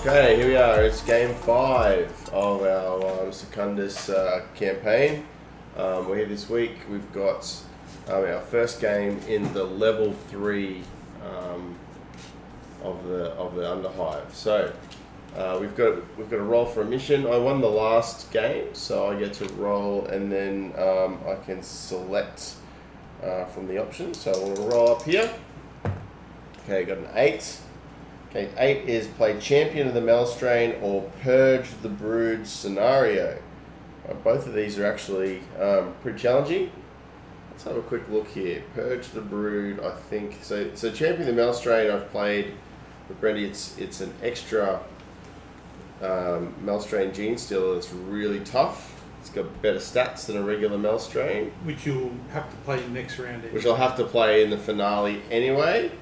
Okay, here we are. It's game 5 of our Secundus campaign. We're here this week. We've got our first game in the level 3 of the Underhive. So we've got to roll for a mission. I won the last game, so I get to roll, and then I can select from the options. So I'm going to roll up here. Okay, got an 8. Okay, 8 is play Champion of the Melstrain or Purge the Brood scenario. Both of these are actually pretty challenging. Let's have a quick look here. Purge the Brood, I think. So Champion of the Melstrain I've played with Brendy. It's an extra Melstrain Gene Stealer that's really tough. It's got better stats than a regular Melstrain. Which you'll have to play next round anyway. Which I'll have to play in the finale anyway.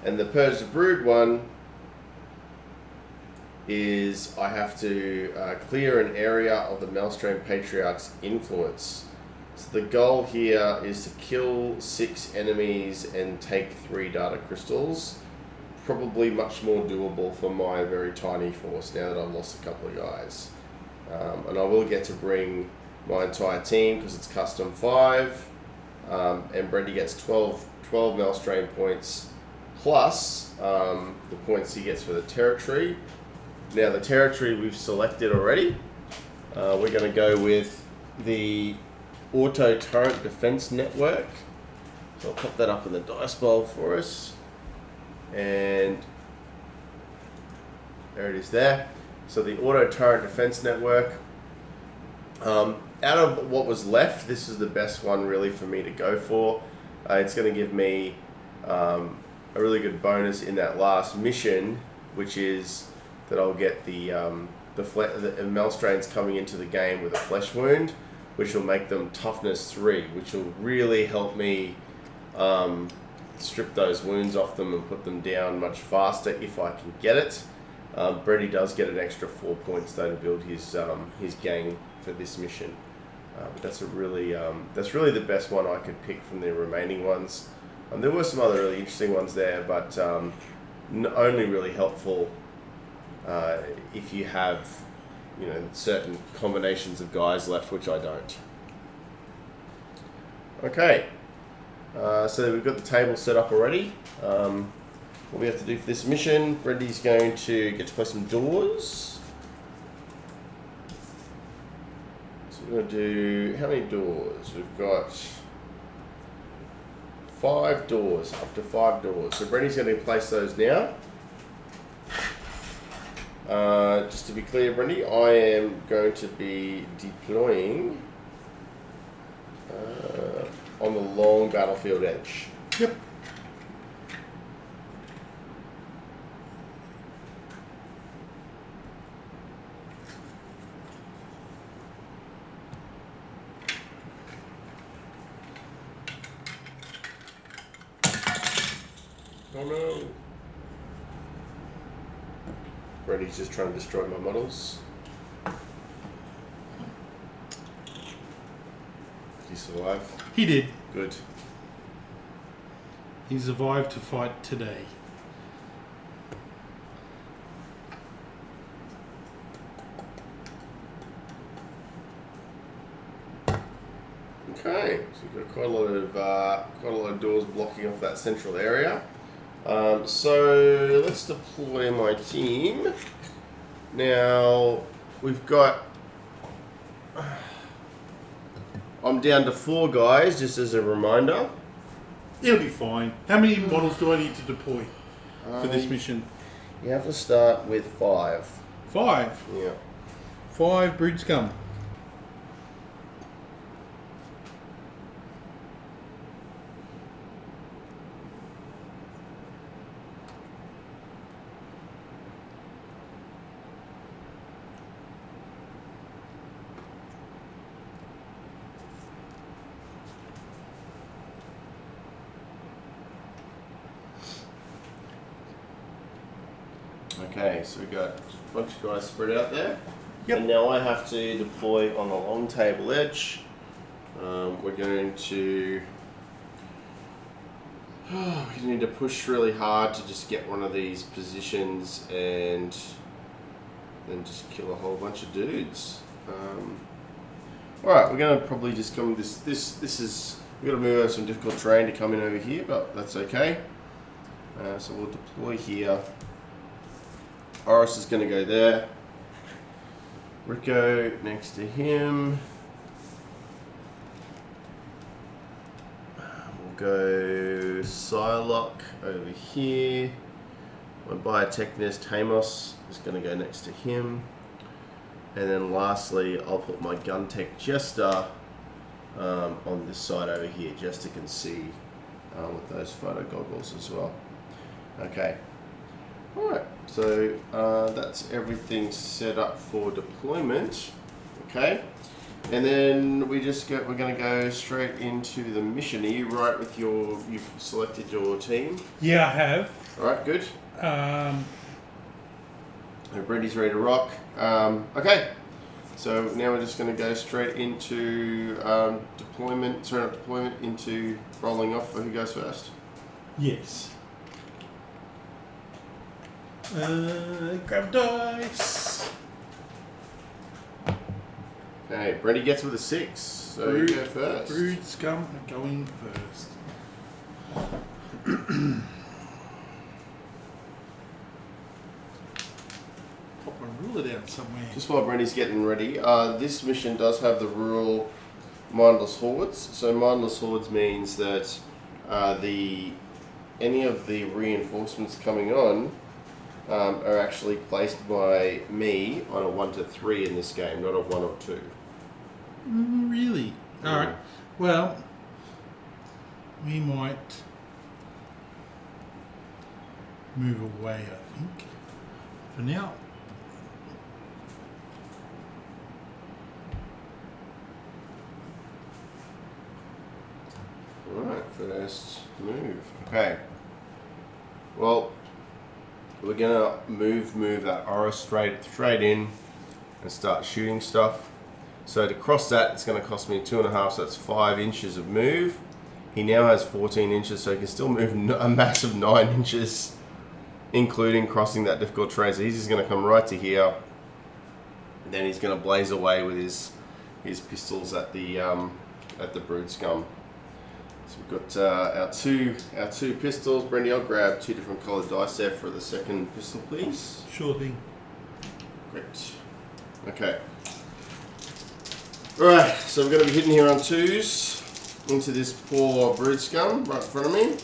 And the Purge the Brood one is I have to clear an area of the Melstrain Patriarch's influence. So the goal here is to kill 6 enemies and take 3 data crystals. Probably much more doable for my very tiny force now that I've lost a couple of guys. And I will get to bring my entire team because it's custom 5. And Brendy gets 12 Melstrain points plus the points he gets for the territory. Now the territory we've selected already. We're going to go with the Auto Turret Defense Network. So I'll pop that up in the dice bowl for us. And there it is there. So the Auto Turret Defense Network. Out of what was left, this is the best one really for me to go for. It's going to give me a really good bonus in that last mission, which is that I'll get the Melstrains coming into the game with a flesh wound, which will make them toughness 3, which will really help me strip those wounds off them and put them down much faster if I can get it. Brady does get an extra 4 points though to build his gang for this mission. But that's really the best one I could pick from the remaining ones. There were some other really interesting ones there, but only really helpful if you have, certain combinations of guys left, which I don't. Okay, so we've got the table set up already. What we have to do for this mission, Brendy's going to get to play some doors. So we're going to do, how many doors? We've got 5 doors, up to 5 doors. So Brendy's going to place those now. Just to be clear, Brendy, I am going to be deploying on the long battlefield edge. Yep. Oh no. Brady's just trying to destroy my models. Did he survive? He did. Good. He survived to fight today. Okay, so we've got quite a lot of doors blocking off that central area. So let's deploy my team. Now we've got. I'm down to 4 guys, just as a reminder. It'll be fine. How many models do I need to deploy for this mission? You have to start with 5. 5? Yeah. 5 brood scum. Okay, so we've got a bunch of guys spread out there. Yep. And now I have to deploy on the long table edge. We're going to We need to push really hard to just get one of these positions and then just kill a whole bunch of dudes. Alright, we're going to probably just come with this is, we've got to move over some difficult terrain to come in over here, but that's okay. So we'll deploy here. Oris is going to go there. Rico next to him. We'll go Psylocke over here. My biotechnist Hamos is going to go next to him. And then lastly, I'll put my gun tech Jester on this side over here. Jester can see with those photo goggles as well. Okay. Alright, so that's everything set up for deployment. Okay. And then we're going to go straight into the mission. Are you right with you've selected your team? Yeah, I have. Alright, good. Brendy's ready to rock. Okay, so now we're just going to go straight into deployment, into rolling off for who goes first. Yes. Grab dice. Okay, Brendy gets with a 6, so you go first. Brood scum are going first. Pop my ruler down somewhere. Just while Brendy's getting ready, this mission does have the rule mindless hordes. So mindless hordes means that any of the reinforcements coming on are actually placed by me on a 1 to 3 in this game, not a 1 or 2. Really? Yeah. Alright. Well, we might move away, I think, for now. Alright, first move. Okay. Well, we're gonna move that aura straight in and start shooting stuff. So to cross that, it's gonna cost me 2.5, so that's 5 inches of move. He now has 14 inches, so he can still move a massive 9 inches, including crossing that difficult terrain. So he's just gonna come right to here, and then he's gonna blaze away with his pistols at the brood scum. So we've got our two pistols. Brendy, I'll grab 2 different coloured dice there for the second pistol, please. Sure thing. Great. Okay. Alright, so we're going to be hitting here on 2s into this poor brood scum right in front of me.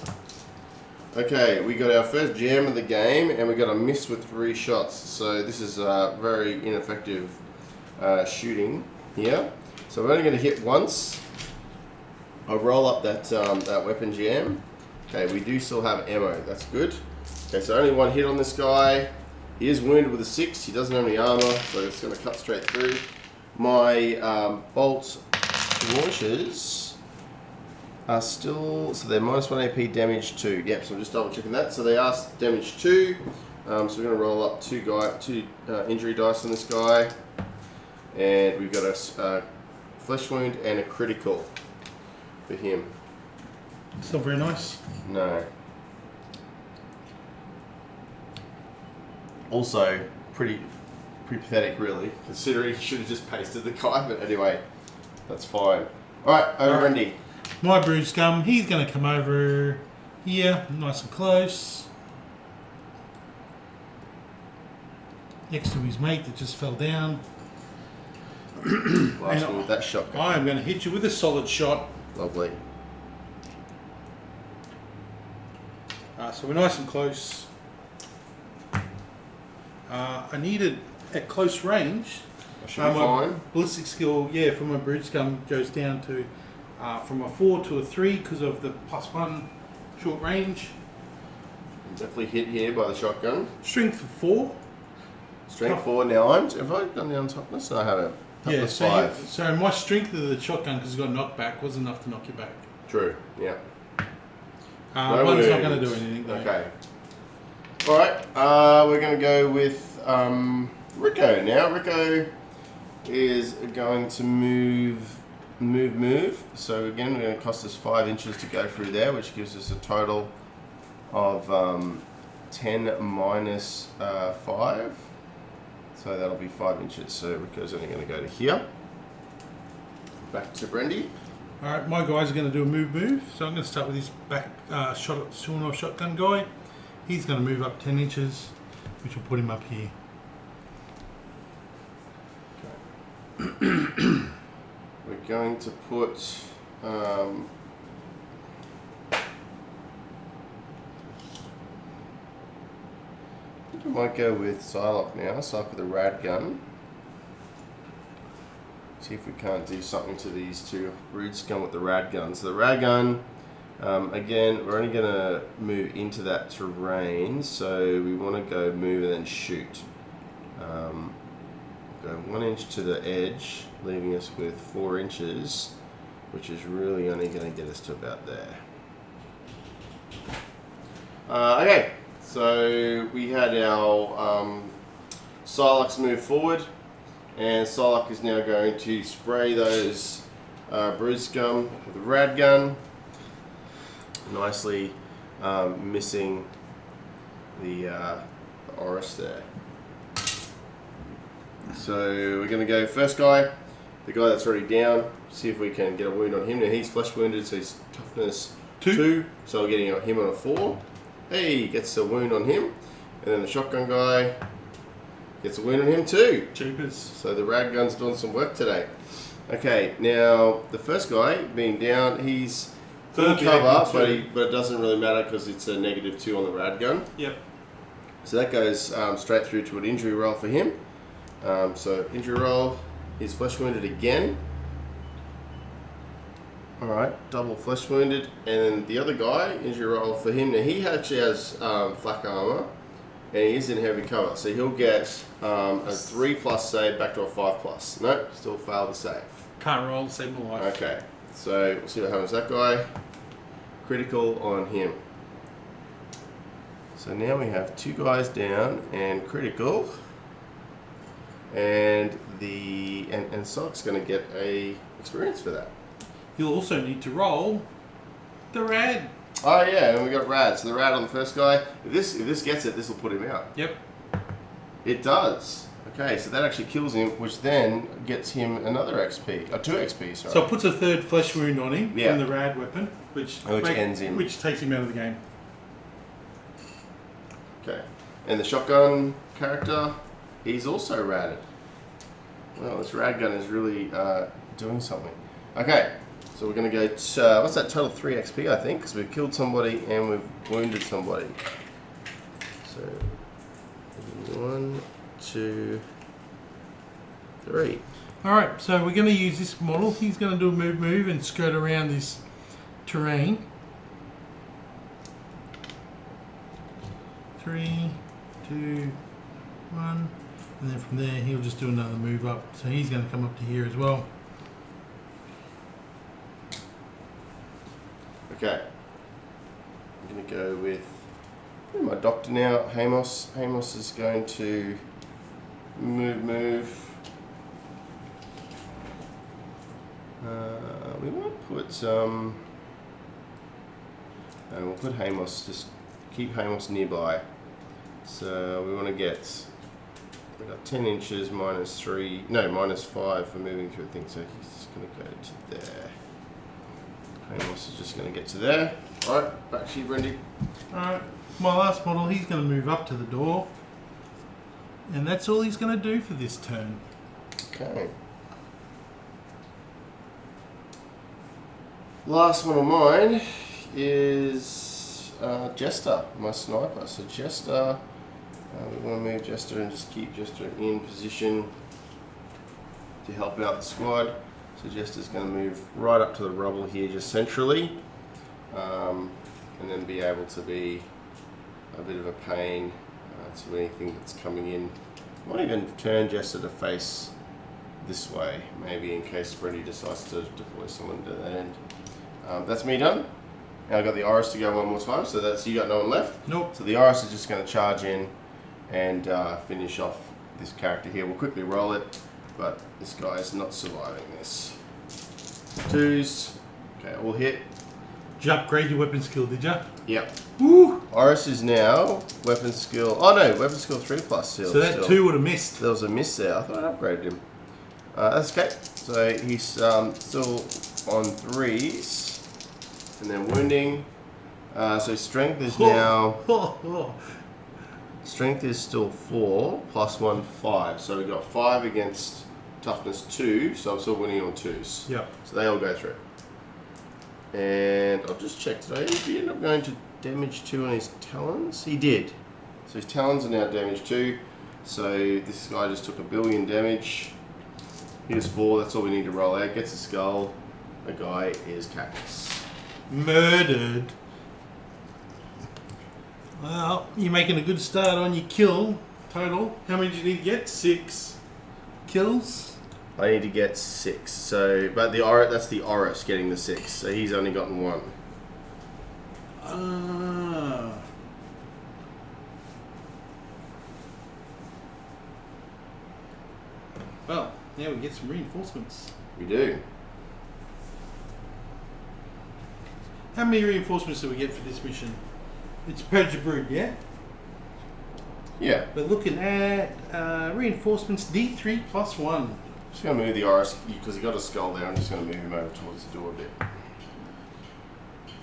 Okay, we got our first jam of the game, and we got a miss with 3 shots. So this is very ineffective shooting here. So we're only going to hit once. I'll roll up that weapon jam. Okay, we do still have ammo. That's good. Okay, so only 1 hit on this guy. He is wounded with a 6. He doesn't have any armor, so it's going to cut straight through. My bolt launchers are still, so they're minus 1 AP, damage 2. Yep, so I'm just double checking that. So they are damage 2. So we're going to roll up 2 injury dice on this guy. And we've got a flesh wound and a critical for him. It's not very nice. No. Also, pretty pathetic, really, considering he should have just pasted the guy. But anyway, that's fine. All right, over Randy. My brood scum, he's going to come over here, nice and close, next to his mate that just fell down. Last one with that shotgun. I'm going to hit you with a solid shot. Lovely. So we're nice and close. I need it at close range. I should be fine. Ballistic skill, yeah, for my brood scum goes down to from a 4 to a 3 because of the +1 short range. Definitely hit here by the shotgun. Strength of 4. Strength 4. Now have I done the untoughness? No, I haven't. Yeah, so, 5. so my strength of the shotgun, because it's got knockback, was enough to knock you back. True. Yeah. No one's not going to do anything though. Okay. All right. We're going to go with Rico now. Rico is going to move move. So again, we're going to cost us 5 inches to go through there, which gives us a total of 10 minus 5. So that'll be 5 inches. So Rico's only going to go to here. Back to Brendy. Alright, my guys are going to do a move. So I'm going to start with this back sawn-off shotgun guy. He's going to move up 10 inches, which will put him up here. We're going to put I might go with Psylocke now. Psylocke with a rad gun. See if we can't do something to these two brutes gun with the rad gun. So the rad gun, again, we're only going to move into that terrain, so we want to go move and then shoot. Go 1 inch to the edge, leaving us with 4 inches, which is really only going to get us to about there. Okay, so we had our Psylocke move forward, and Psylocke is now going to spray those brood scum with a rad gun, nicely missing the Oris there. So we're going to go first guy, the guy that's already down, see if we can get a wound on him. Now he's flesh wounded, so he's toughness 2, so we're getting him on a 4. Hey, gets a wound on him. And then the shotgun guy gets a wound on him too. Jeepers. So the rad gun's doing some work today. Okay, now the first guy being down, he's full cover, but it doesn't really matter because it's a -2 on the rad gun. Yep. So that goes straight through to an injury roll for him. So injury roll, he's flesh wounded again. Alright, double flesh wounded. And then the other guy, injury roll for him. Now he actually has flak armor and he is in heavy cover. So he'll get a 3+ save back to a 5+. Nope, still failed to save. Can't roll, save my life. Okay, so we'll see what happens. That guy, critical on him. So now we have 2 guys down and critical. And Sock's going to get a experience for that. You'll also need to roll the rad. Oh yeah, and we got rad. So the rad on the first guy. If this gets it, this will put him out. Yep. It does. Okay, so that actually kills him, which then gets him another XP, 2 XP. Sorry. So it puts a 3rd flesh wound on him Yeah. from the rad weapon, which ends him. which takes him out of the game. Okay, and the shotgun character, he's also radded. Well, this rad gun is really doing something. Okay, so we're going to go to, what's that, total 3 XP I think, because we've killed somebody and we've wounded somebody. So, 1, 2, 3. Alright, so we're going to use this model. He's going to do a move and skirt around this terrain. 3, 2, 1. And then from there, he'll just do another move up. So he's going to come up to here as well. Okay. I'm going to go with my doctor now, Hamos. Hamos is going to move. We might put some. We'll put Hamos, just keep Hamos nearby. So we want to get. We got 10 inches -3, no, -5 for moving through the thing. So he's just going to go to there. Hamos is just going to get to there. Alright, back to you, Brendy. Alright, my last model, he's going to move up to the door. And that's all he's going to do for this turn. Okay. Last one of mine is Jester, my sniper. So Jester, we want to move Jester and just keep Jester in position to help out the squad. So Jester's going to move right up to the rubble here, just centrally, and then be able to be a bit of a pain to anything that's coming in. I might even turn Jester to face this way, maybe in case Brendy decides to deploy someone to that end. That's me done. Now I've got the Oris to go one more time, so that's you got no one left. Nope. So the Oris is just going to charge in and finish off this character here. We'll quickly roll it, but this guy is not surviving this. 2s. Okay, all hit. Did you upgrade your weapon skill, did you? Yep. Woo! Oris is now weapon skill. Oh no, weapon skill 3 plus still. So that still. 2 would have missed. There was a miss there. I thought I upgraded him. That's okay. So he's still on 3s. And then wounding. So strength is now... Strength is still 4, plus 1, 5. So we got 5 against toughness 2, so I'm still winning on 2s. Yep. So they all go through. And I'll just check, did he end up going to damage 2 on his talons? He did. So his talons are now damage 2. So this guy just took 1 billion damage. Here's 4, that's all we need to roll out. Gets a skull. The guy is Cactus. Murdered. Well, you're making a good start on your kill total. How many do you need to get? 6 kills. I need to get 6. So, but that's the Oris getting the 6. So he's only gotten 1. Well, now we get some reinforcements. We do. How many reinforcements do we get for this mission? It's Purge the Brood, yeah? Yeah. We're looking at reinforcements D3 plus 1. Just going to move the Oris because he got a skull there. I'm just going to move him over towards the door a bit.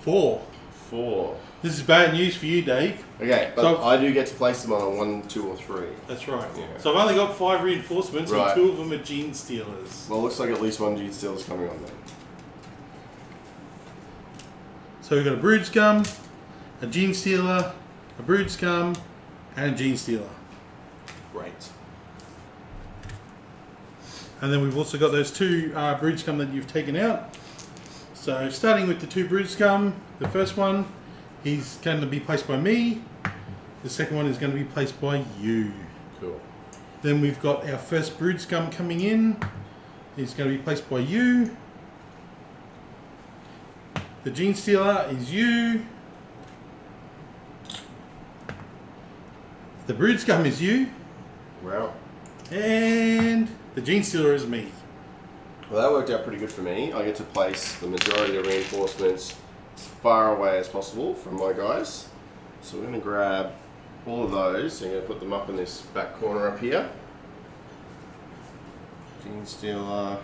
4. 4. This is bad news for you, Dave. Okay, but so I do get to place them on a 1, 2, or 3. That's right. Yeah. So I've only got 5 reinforcements, Right. and 2 of them are Gene Stealers. Well, it looks like at least 1 Gene Stealer's coming on then. So we've got a Brood Scum, a Gene Stealer, a Brood Scum, and a Gene Stealer. Great. And then we've also got those 2 Brood Scum that you've taken out. So starting with the 2 Brood Scum, the first one, he's going to be placed by me. The second one is going to be placed by you. Cool. Then we've got our first Brood Scum coming in. He's going to be placed by you. The Gene Stealer is you. The Brood Scum is you. Wow. And the Gene Stealer is me. Well, that worked out pretty good for me. I get to place the majority of reinforcements as far away as possible from my guys. So we're going to grab all of those. So I'm going to put them up in this back corner up here. Gene Stealer.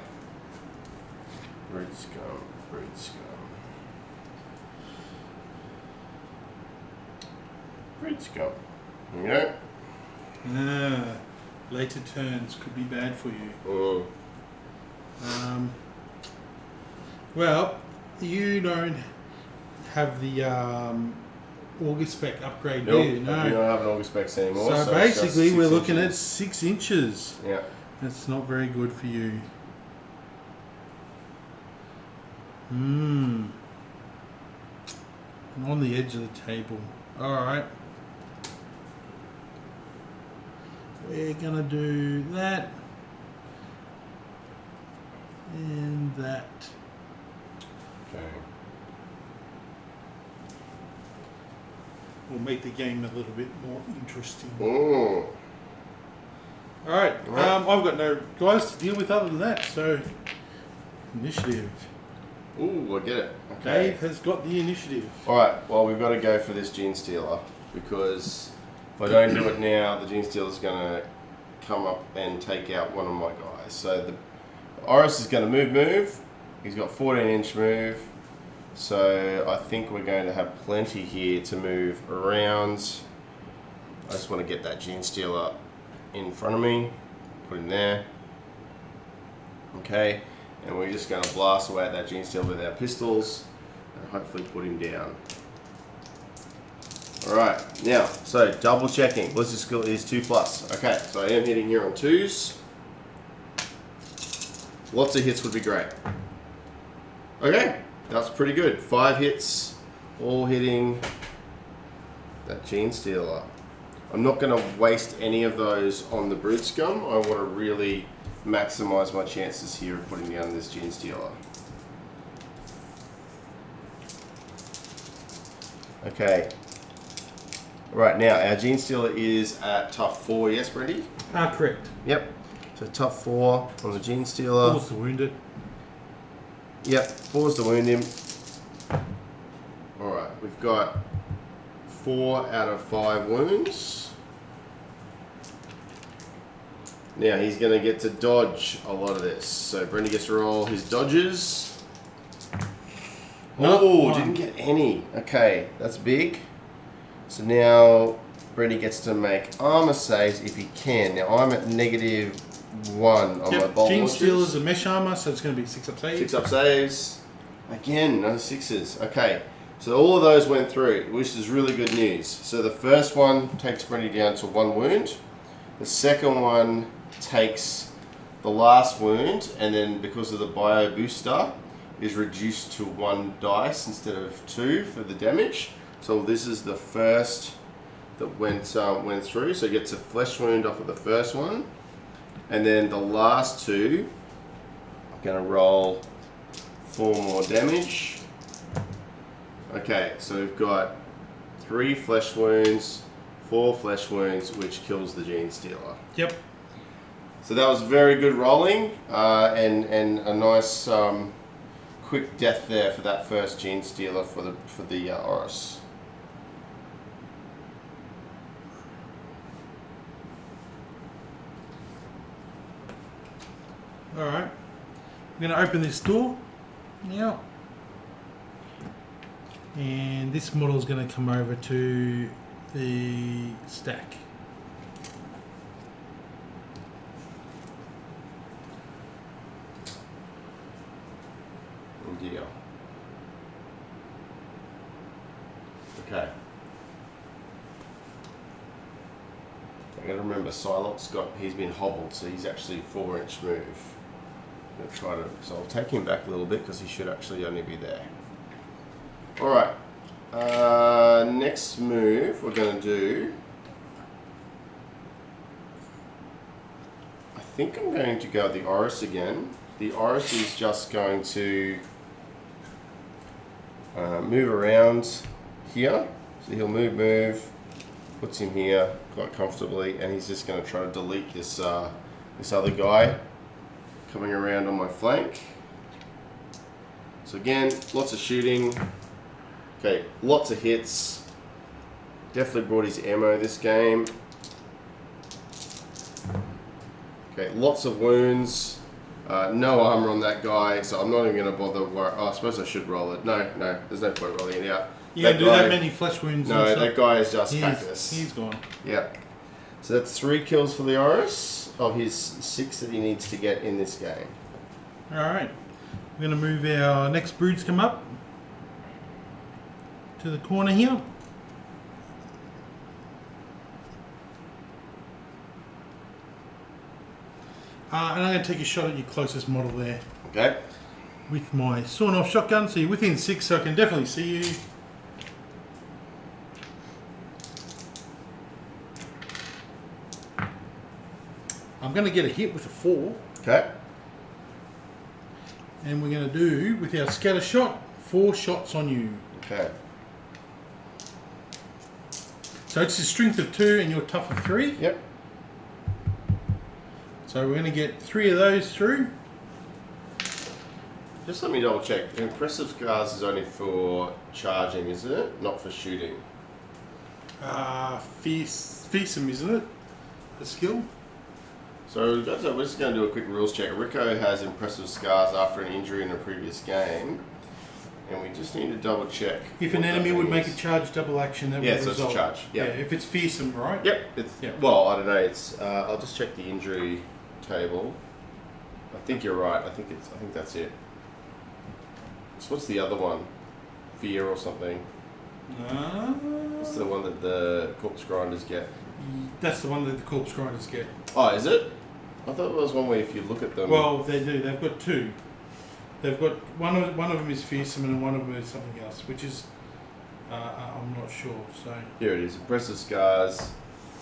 Brood Scum. Brood Scum. Brood Scum. There you go. Later turns could be bad for you. Oh. Well, you don't have the August spec upgrade, do you? No. We don't have an August specs anymore. So basically, we're looking at 6 inches. Yeah. That's not very good for you. I'm on the edge of the table. Alright. We're going to do that. And that. Okay. Will make the game a little bit more interesting. Oh. Alright, Right. I've got no guys to deal with other than that, so initiative. Ooh, I get it. Okay. Dave has got the initiative. Alright, well, we've got to go for this Gene Stealer because if I don't do it now, the Gene Stealer's going to come up and take out one of my guys. So the Oris is going to move. He's got 14-inch move. So I think we're going to have plenty here to move around. I just want to get that Gene Stealer in front of me. Put him there. Okay. And we're just going to blast away at that Gene Stealer with our pistols and hopefully put him down. Alright, now, so double checking. Ballistic skill is 2+. Okay, so I am hitting here on 2s. Lots of hits would be great. Okay, that's pretty good. 5 hits, all hitting that Gene Stealer. I'm not going to waste any of those on the Brood Scum. I want to really maximize my chances here of putting down this Gene Stealer. Okay. Right, now our Gene Stealer is at tough 4, yes, Brendy? Correct. Yep. So tough 4 on the Gene Stealer. Also wounded. Yep, 4's to wound him. Alright, we've got 4 out of 5 wounds. Now he's going to get to dodge a lot of this. So Brendan gets to roll his dodges. Oh, didn't get any. Okay, that's big. So now Brendan gets to make armor saves if he can. Now I'm at -1 on my bolt Gene launches. Steel is a mesh armor, so it's going to be 6 up saves. 6 up saves. Again, no 6s. Okay, so all of those went through, which is really good news. So the first one takes Brendan down to 1 wound. The second one takes the last wound, and then because of the bio booster, is reduced to 1 dice instead of 2 for the damage. So this is the first that went through. So it gets a flesh wound off of the first one, and then the last 2, I'm going to roll 4 more damage. Okay, so we've got 3 flesh wounds, 4 flesh wounds, which kills the Gene Stealer. Yep. So that was very good rolling, and a nice quick death there for that first Gene Stealer for the Oris. All right. I'm going to open this door now, and this model is going to come over to the stack. Deal. Okay. I gotta remember he's been hobbled, so he's actually 4-inch move. I'm gonna try to, so I'll take him back a little bit because he should actually only be there. Alright. Next move we're gonna do, I think I'm going to go with the Oris again. The Oris is just going to move around here. So he'll move, puts him here quite comfortably, and he's just going to try to delete this this other guy coming around on my flank. So again, lots of shooting. Okay, lots of hits. Definitely brought his ammo this game. Okay, lots of wounds. No armor on that guy, so I'm not even going to bother. Oh, I suppose I should roll it. No, there's no point rolling it out. You don't do that many flesh wounds. No, that guy is just cactus. He's gone. Yeah. So that's 3 kills for the Oris of his 6 that he needs to get in this game. All right. We're going to move our next broods come up to the corner here. And I'm going to take a shot at your closest model there. Okay. With my sawn-off shotgun, so you're within 6, so I can definitely see you. I'm going to get a hit with a 4. Okay. And we're going to do, with our scatter shot, 4 shots on you. Okay. So it's a strength of 2 and you're tough of 3. Yep. So we're going to get 3 of those through. Just let me double check. Impressive Scars is only for charging, isn't it? Not for shooting. Fearsome, isn't it? The skill. So we're just going to do a quick rules check. Rico has Impressive Scars after an injury in a previous game. And we just need to double check. If an enemy would make a charge double action, that would result. Yeah, so it's a charge. Yep. Yeah, if it's fearsome, right? Yep. Well, I don't know. It's. I'll just check the injury table. I think you're right. I think that's it. So what's the other one? Fear or something? No. It's the one that the corpse grinders get. That's the one that the corpse grinders get. Oh, is it? I thought it was one where if you look at them. Well, they do. They've got 2. They've got one of them is fearsome and one of them is something else, which is I'm not sure. So here it is. Impressive Scars.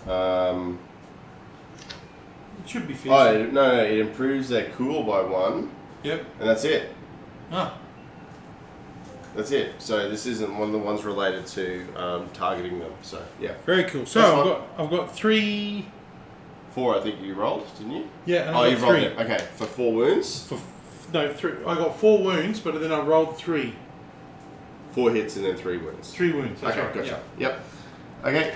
It should be fearsome. Oh no! It improves their cool by 1. Yep. And that's it. Ah. That's it. So this isn't one of the ones related to targeting them. So yeah. Very cool. So I've got 3. 4, I think you rolled, didn't you? Yeah. And Oh, I've you got rolled 3. it. Okay, for 4 wounds. For No, 3. I got 4 wounds, but then I rolled 3. 4 hits and then 3 wounds. 3 wounds. That's Okay, right. gotcha. Yep. Okay,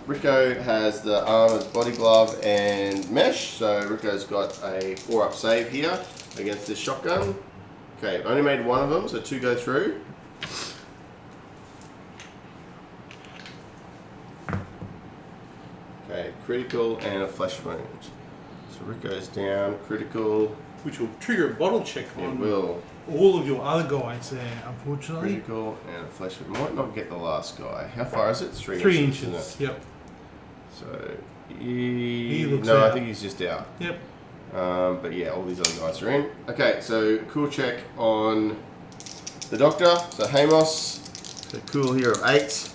Rico has the armored body glove and mesh, so Rico's got a 4-up save here against this shotgun. Okay, only made 1 of them, so 2 go through. Okay, critical and a flesh wound. So Rico's down, critical. Which will trigger a bottle check It on will. all of your other guys there, unfortunately. Critical and a flesh wound. Might not get the last guy. How far is it? 3 3 inches. inches. Isn't it? Yep. So He looks no, I out. think he's just out. Yep. But yeah, all these other guys are in. Okay, so cool check on the doctor. So Hamos, so cool here of 8.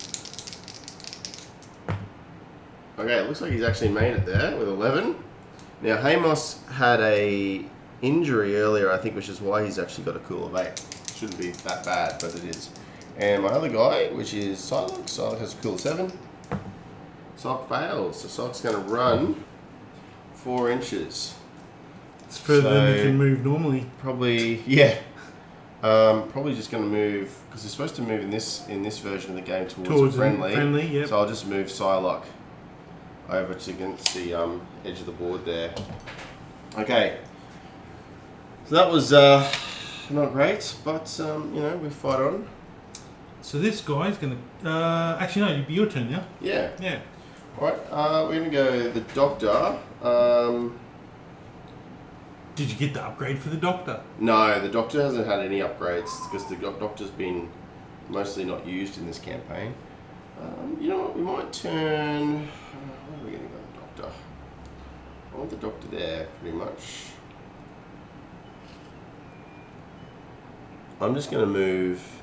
Okay, it looks like he's actually made it there with 11. Now Hamos had a injury earlier, I think, which is why he's actually got a cool of 8. Shouldn't be that bad, but it is. And my other guy, which is Psylocke. Psylocke has a cool of 7. Psylocke fails, so Psylocke's going to run 4 inches. It's further than So- he can move normally. Probably, yeah. Probably just going to move, because he's supposed to move in this version of the game towards a friendly. Friendly, yep. So I'll just move Psylocke over to against the edge of the board there. Okay. So that was not great, but you know, we fight on. So this guy's going to... actually, no, it'd be your turn now. Yeah. Yeah. Alright, we're going to go the doctor. Did you get the upgrade for the doctor? No, the doctor hasn't had any upgrades because the doctor's been mostly not used in this campaign. You know what, we might turn... where are we going to go with the doctor? I want the doctor there, pretty much. I'm just going to move...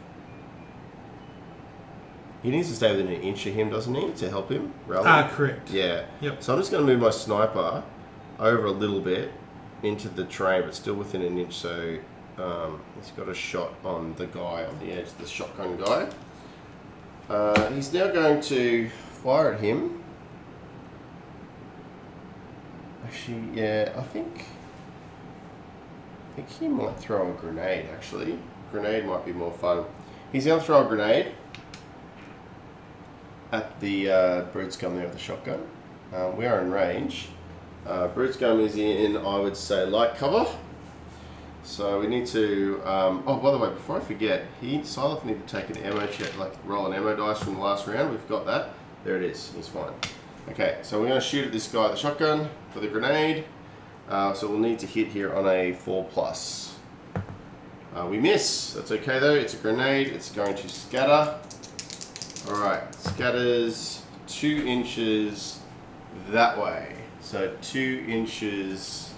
He needs to stay within an inch of him, doesn't he, to help him rally? Correct. Yeah. Yep. So I'm just going to move my sniper over a little bit into the terrain, but still within an inch. So he's got a shot on the guy on the edge, the shotgun guy. He's now going to fire at him. Actually, yeah, I think he might throw a grenade. Actually, grenade might be more fun. He's going to throw a grenade at the brute scum there with the shotgun. We are in range. Brute scum is in, I would say, light cover. So we need to... oh, by the way, before I forget, Psylocke need to take an ammo check, like roll an ammo dice from the last round. We've got that. There it is. He's fine. Okay, so we're going to shoot at this guy with the shotgun for the grenade. So we'll need to hit here on a 4+. We miss. That's okay though. It's a grenade. It's going to scatter. Alright, scatters 2 inches that way. So 2 inches.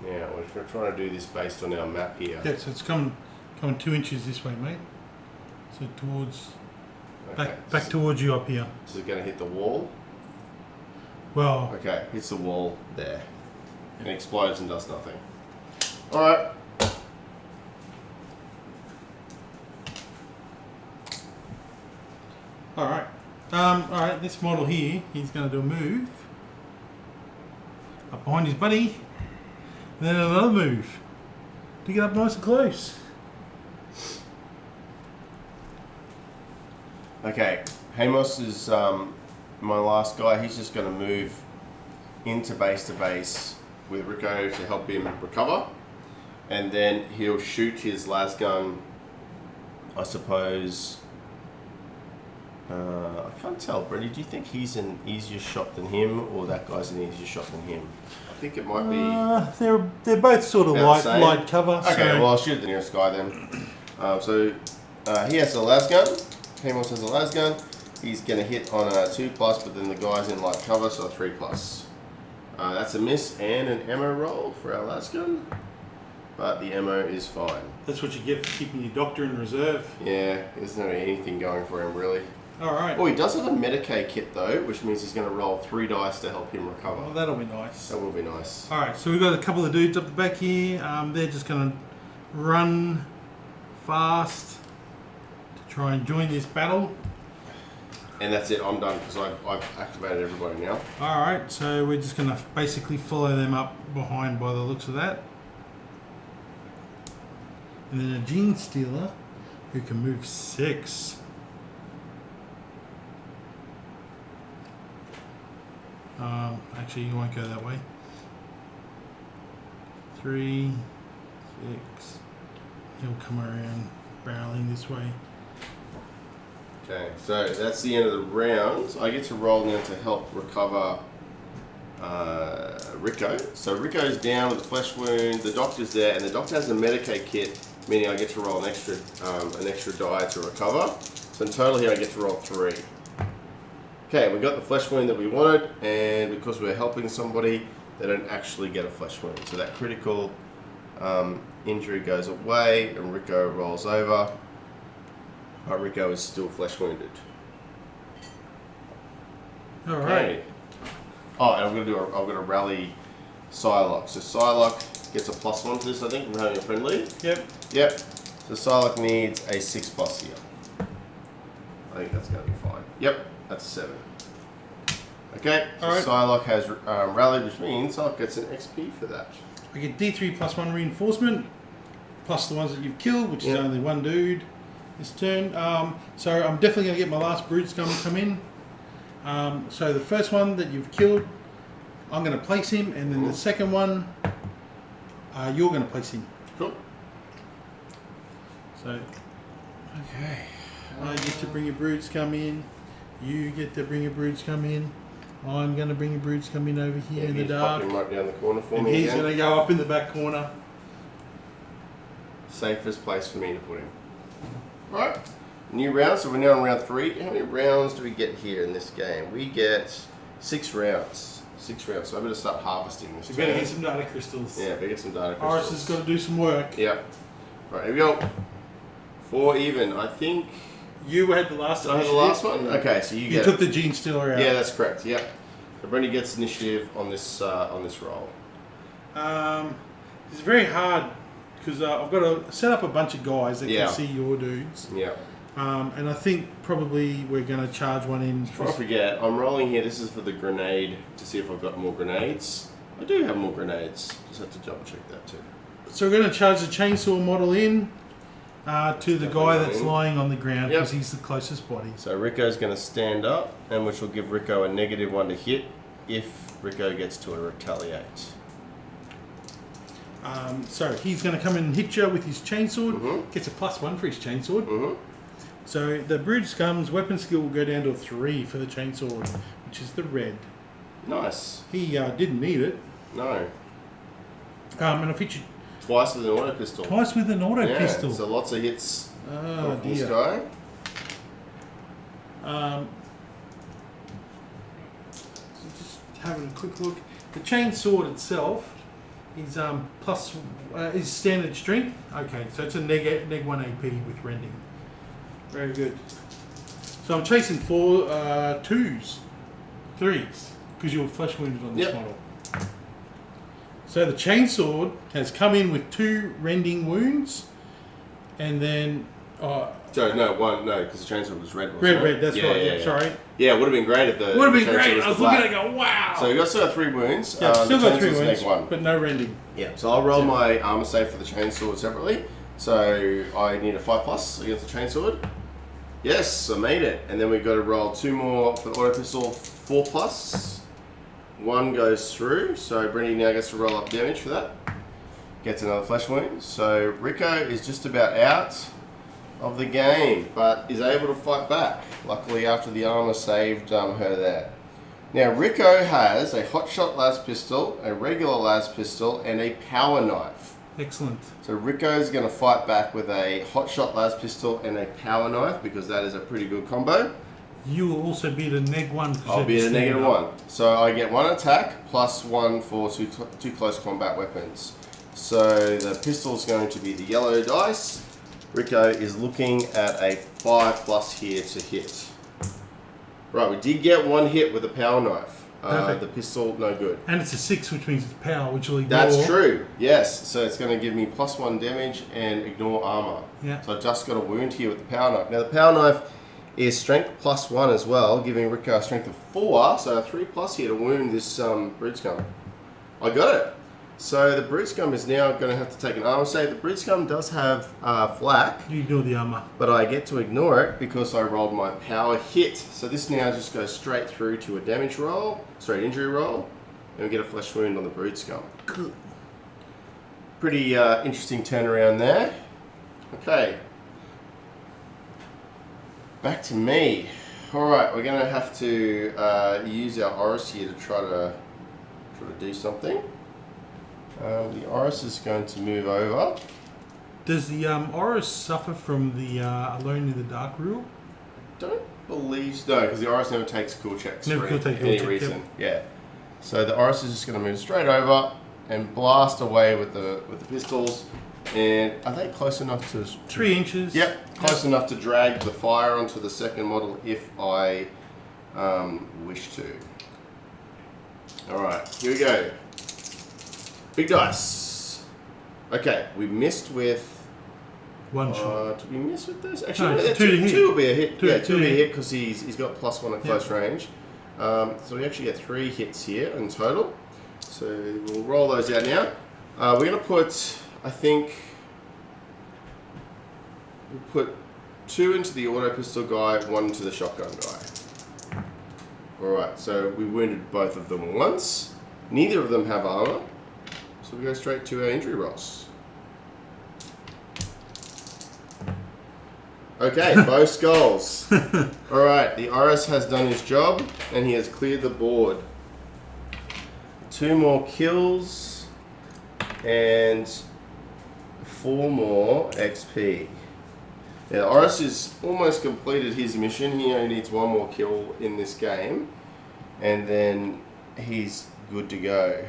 Yeah, we're trying to do this based on our map here. Yeah, so it's coming 2 inches this way, mate. So towards... Okay, Back towards you up here. So it's going to hit the wall. Well... Okay, hits the wall there. And explodes and does nothing. Alright. Alright, this model here, he's going to do a move. Up behind his buddy. And then another move. To get up nice and close. Okay, Hamos is my last guy. He's just going to move into base to base with Rico to help him recover. And then he'll shoot his las gun, I suppose. I can't tell, Brady. Do you think he's an easier shot than him, or that guy's an easier shot than him? I think it might be... they're both sort of light cover. Okay, so. well, I'll shoot at the nearest guy then. He has a las gun. Hamos has a las gun. He's going to hit on a 2+, but then the guy's in light cover, so a 3+. That's a miss and an ammo roll for our las gun, but the ammo is fine. That's what you get for keeping your doctor in reserve. Yeah, there's not anything going for him really. Alright. Oh, he does have a Medicaid kit though, which means he's going to roll 3 dice to help him recover. Well, that'll be nice. That will be nice. Alright, so we've got a couple of dudes up the back here. They're just going to run fast to try and join this battle. And that's it, I'm done because I've activated everybody now. Alright, so we're just going to basically follow them up behind by the looks of that. And then a Gene Stealer who can move 6. Actually, you won't go that way. 3, 6. He'll come around barreling this way. Okay, so that's the end of the round. I get to roll now to help recover Rico. So Rico's down with a flesh wound. The doctor's there, and the doctor has a Medicaid kit, meaning I get to roll an extra die to recover. So in total here, I get to roll 3. Okay, we got the flesh wound that we wanted, and because we're helping somebody, they don't actually get a flesh wound. So that critical injury goes away, and Rico rolls over. But Rico is still flesh wounded. All right. Oh, and I'm gonna rally Psylocke. So Psylocke gets a +1 to this, I think, from having a friendly. Yep. Yep. So Psylocke needs a 6+ here. I think that's gonna be fine. Yep, that's a 7. Okay. So Alright. Psylocke has rallied, which means Psylocke gets an XP for that. I get D3 +1 reinforcement, plus the ones that you've killed, which is only one dude this turn. So I'm definitely going to get my last Brood Scum to come in. So the first one that you've killed, I'm going to place him, and then the second one, you're going to place him. Cool. So, okay. I get to bring a Brood Scum in. You get to bring a Brood Scum in. I'm going to bring a Brood Scum in over here in the dark. Pop him right down the corner for And me he's again. going to go up in the back corner. Safest place for me to put him. Alright, new round, so we're now on round 3. How many rounds do we get here in this game? We get 6 rounds. 6 rounds, so I better start harvesting this. You better get some data crystals. Yeah, better get some data crystals. Horace has got to do some work. Yep. Right, here we go. 4 even. I think... You had the last Did I have the last one? Okay, so you get took the Gene Stealer out. Yeah, that's correct, yep. So Brendan gets initiative on this roll. It's very hard because I've got to set up a bunch of guys that Yeah. can see your dudes. Yeah. And I think probably we're going to charge one in. Before I forget, I'm rolling here. This is for the grenade to see if I've got more grenades. I do have more grenades. Just have to double check that too. So we're going to charge the chainsaw model in to the guy that's lying on the ground because he's the closest body. So Rico's going to stand up, and which will give Rico a -1 to hit if Rico gets to retaliate. So he's going to come and hit you with his chainsword. Gets a +1 for his chainsword. So the Brood Scum's weapon skill will go down to a 3 for the chainsword, which is the red. Nice. He didn't need it. No. And I've hit you Twice with an auto pistol. twice with an auto pistol. So lots of hits Oh from this dear. guy. So just having a quick look. The chainsword itself is is standard strength. Okay, so it's a neg 1 AP with rending. Very good. So I'm chasing 4 2s, 3s, because you were flesh wounded on this model. So the chainsword has come in with 2 rending wounds, and then Sorry, no, because the chainsaw was red. red. That's right. Yeah, sorry. Yeah, it would have been great if the Would have been chainsaw great. was I was the looking at black. it, go wow. So you still got 3 wounds. Yeah, still the got 3 chainsaw's wounds, neg 1. but no rending. Yeah, so I'll roll my armor save for the chainsword separately. So I need a 5+ against the chainsword. Yes, I made it. And then we've got to roll 2 more for the auto pistol, 4+. 1 goes through, so Brenny now gets to roll up damage for that. Gets another flesh wound. So Rico is just about out of the game, but is able to fight back. Luckily, after the armor saved her there. Now Rico has a hotshot las pistol, a regular las pistol, and a power knife. Excellent. So Rico's going to fight back with a hotshot las pistol and a power knife because that is a pretty good combo. You will also be at a neg 1. I'll be at a -1. So I get 1 attack plus 1 for two close combat weapons. So the pistol's going to be the yellow dice. Rico is looking at a 5+ here to hit. Right, we did get 1 hit with a power knife. The pistol, no good. And it's a 6, which means it's power, which will ignore. That's true, yes. So it's going to give me +1 damage and ignore armor. Yeah. So I just got a wound here with the power knife. Now the power knife is strength +1 as well, giving Rico a strength of 4, so a 3+ here to wound this Brood Scum. I got it. So the Brute Scum is now going to have to take an armor save. The Brute Scum does have flak. You ignore the armor. But I get to ignore it because I rolled my power hit. So this now just goes straight through to a damage roll, sorry, injury roll, and we get a flesh wound on the Brute Scum. Pretty interesting turnaround there. Okay. Back to me. Alright, we're going to have to use our Oris here to try to do something. The Oris is going to move over. Does the Oris suffer from the Alone in the Dark rule? Don't believe so, because the Oris never takes cool checks Never for take any cool check, reason. Yeah. So the Oris is just going to move straight over and blast away with the pistols. And are they close enough to 3 inches? Yep, close enough to drag the fire onto the second model if I wish to. Alright, here we go. Big dice. Okay, we missed with... One shot. Did we miss with this? Actually, No, no, two will be a hit. Two will be a hit. hit because he's got +1 at close range. So we actually get 3 hits here in total. So we'll roll those out now. We're going to put, I think... We'll put 2 into the auto pistol guy, 1 into the shotgun guy. Alright, so we wounded both of them once. Neither of them have armor. So we go straight to our injury rolls. Okay, both skulls. Alright, the Oris has done his job and he has cleared the board. 2 more kills and 4 more XP. Yeah, Oris has almost completed his mission. He only needs 1 more kill in this game and then he's good to go.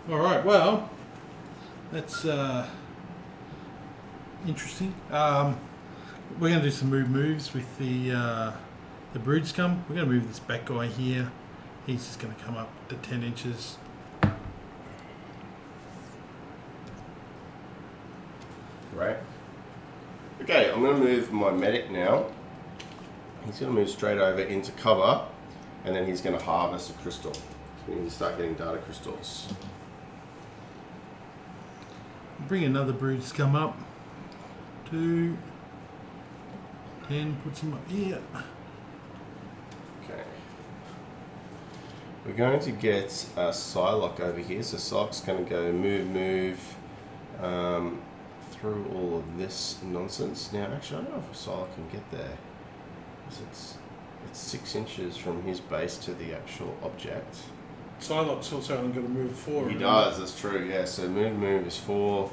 Alright, well, that's interesting. We're going to do some moves with the Brood Scum. We're going to move this back guy here. He's just going to come up to 10 inches. Right. Okay, I'm going to move my medic now. He's going to move straight over into cover, and then he's going to harvest a crystal. So we need to start getting data crystals. Bring another Brood Scum up. 2, 10, puts him up here. Okay. We're going to get Psylocke over here. So Psylocke's going to go move through all of this nonsense. Now, actually, I don't know if Psylocke can get there. It's 6 inches from his base to the actual object. Psylocke's also only got to move 4. He does, that's true, yeah. So move is 4,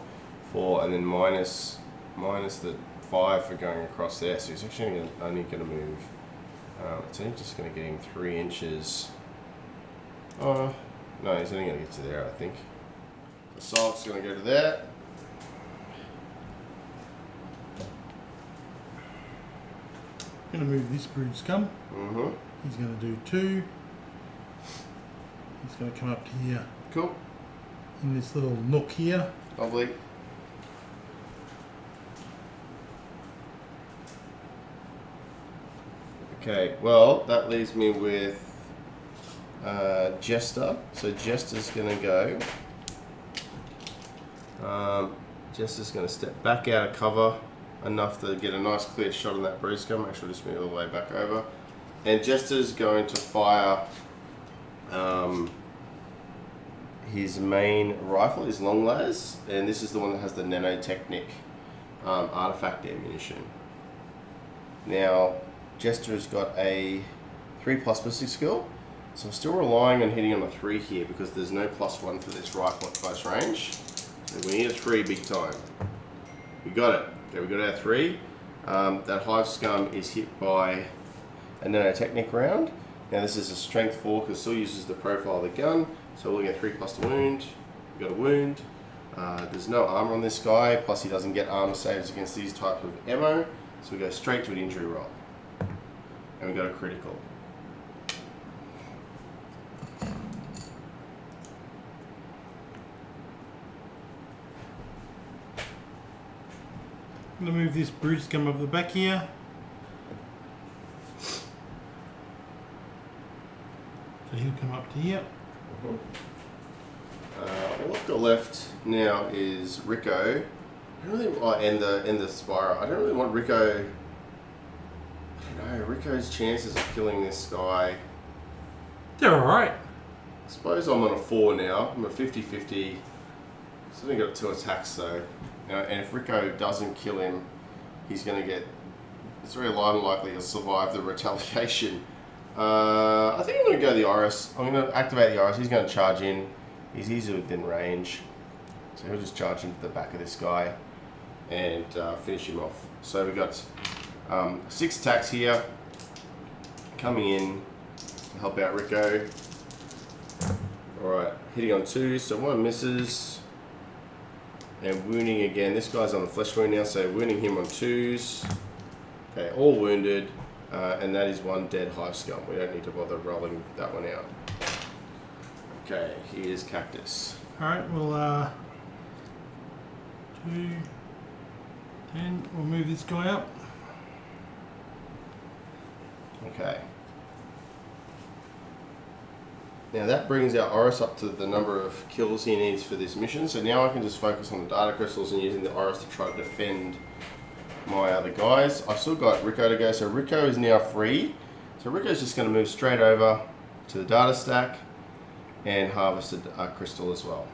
and then minus the 5 for going across there. So he's actually only going to move. It's only just going to get him 3 inches. Oh, no, he's only going to get to there, I think. So Psylocke's going to go to there. I'm going to move this Brood Scum. Mm-hmm. He's going to do 2. He's going to come up to here. Cool. In this little nook here. Lovely. Okay, well, that leaves me with Jester. So Jester's going to go. Jester's going to step back out of cover enough to get a nice clear shot on that Brood Scum. Actually, just move all the way back over. And Jester's going to fire his main rifle, his long las, and this is the one that has the nanotechnic artifact ammunition. Now, Jester has got a 3+ ballistic skill, so I'm still relying on hitting on a 3 here because there's no +1 for this rifle at close range. So we need a 3 big time. We got it. Okay, we got our 3. That Hive Scum is hit by a nanotechnic round. Now this is a strength 4 because it still uses the profile of the gun. So we're looking at 3 plus the wound. We got a wound. There's no armor on this guy, plus he doesn't get armor saves against these type of ammo. So we go straight to an injury roll. And we got a critical. I'm going to move this Brood Scum up the back here. he'll come up to here. All I've got left now is Rico. I don't really, and the Spyro. I don't really want Rico. I don't know. Rico's chances of killing this guy. They're alright. I suppose I'm on a 4 now. I'm a 50-50. He's only got 2 attacks though. And if Rico doesn't kill him, he's going to get... It's very unlikely he'll survive the retaliation. I think I'm going to go the Iris. I'm going to activate the Iris. He's going to charge in. He's easily within range. So he'll just charge into the back of this guy and finish him off. So we've got 6 attacks here coming in to help out Rico. Alright, hitting on 2, so 1 misses. And wounding again. This guy's on the flesh wound now, so wounding him on 2s. Okay, all wounded. And that is 1 dead Hive Scum. We don't need to bother rolling that one out. Okay, here's Cactus. Alright, we'll 2, 10. We'll move this guy up. Okay. Now that brings our Oris up to the number of kills he needs for this mission. So now I can just focus on the data crystals and using the Oris to try to defend my other guys. I've still got Rico to go, so Rico is now free. So Rico's just going to move straight over to the data stack and harvest a crystal as well.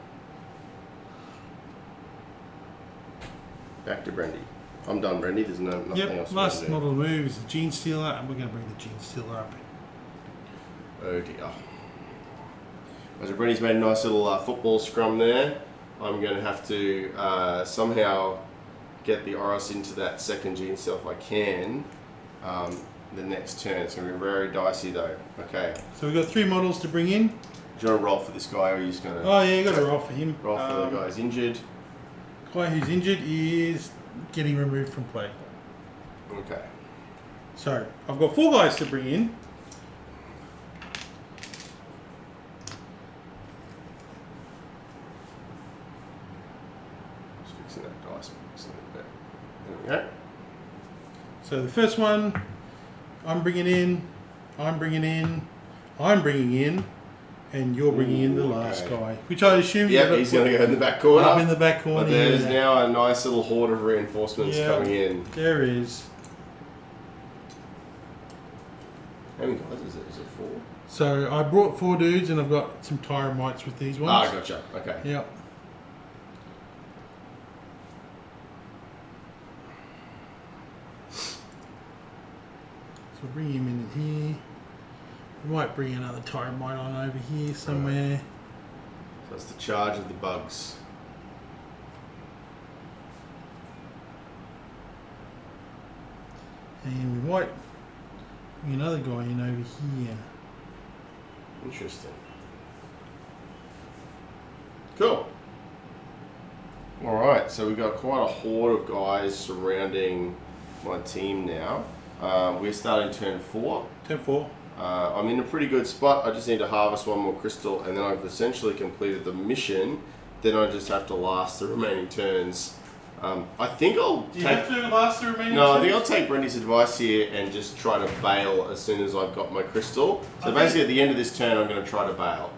Back to Brendy. I'm done, Brendy. There's nothing else. Last model move is the Gene Stealer, and we're going to bring the Gene Stealer up. Oh dear. So Brendy's made a nice little football scrum there. I'm going to have to somehow get the Oris into that second Gene Stealer if I can. The next turn. It's going to be very dicey though. Okay. So we've got 3 models to bring in. Do you want to roll for this guy, or are you just going to... Oh yeah, you got to roll for him. Roll for the guy who's injured. Guy who's injured is getting removed from play. Okay. So I've got 4 guys to bring in. Just fixing that dice box a little bit. There we go. So the first one, I'm bringing in, I'm bringing in, I'm bringing in, and you're bringing in the last guy, which I assume. Yeah, he's going to go in the back corner. Up in the back corner. But there's now a nice little horde of reinforcements coming in. There is. How many guys is it? Is it 4? So I brought 4 dudes, and I've got some Tyramites with these ones. Ah, gotcha. Okay. Yep. So bring him in here. We might bring another Tyramite on over here somewhere. So it's the charge of the bugs. And we might bring another guy in over here. Interesting. Cool. Alright, so we've got quite a horde of guys surrounding my team now. We're starting turn 4. Turn 4. I'm in a pretty good spot. I just need to harvest 1 more crystal, and then I've essentially completed the mission. Then I just have to last the remaining turns. I think I'll Do you have to last the remaining No, turns? I think I'll take Brendy's advice here and just try to bail as soon as I've got my crystal. So basically at the end of this turn I'm going to try to bail.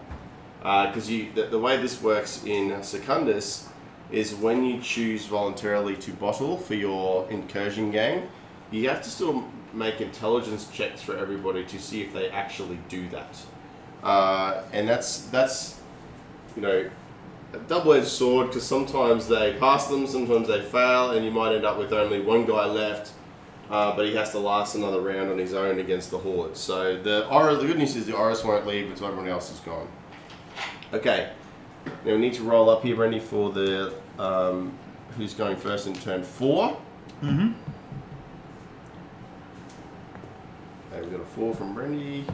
Because the way this works in Secundus is when you choose voluntarily to bottle for your incursion gang, you have to still make intelligence checks for everybody to see if they actually do that. And that's you know, a double-edged sword, because sometimes they pass them, sometimes they fail, and you might end up with only 1 guy left, but he has to last another round on his own against the horde. So the good news is the Oris won't leave until everyone else is gone. Okay, now we need to roll up here, Brendy, for the who's going first in turn 4. Mm-hmm. Okay, we've got a 4 from Brendy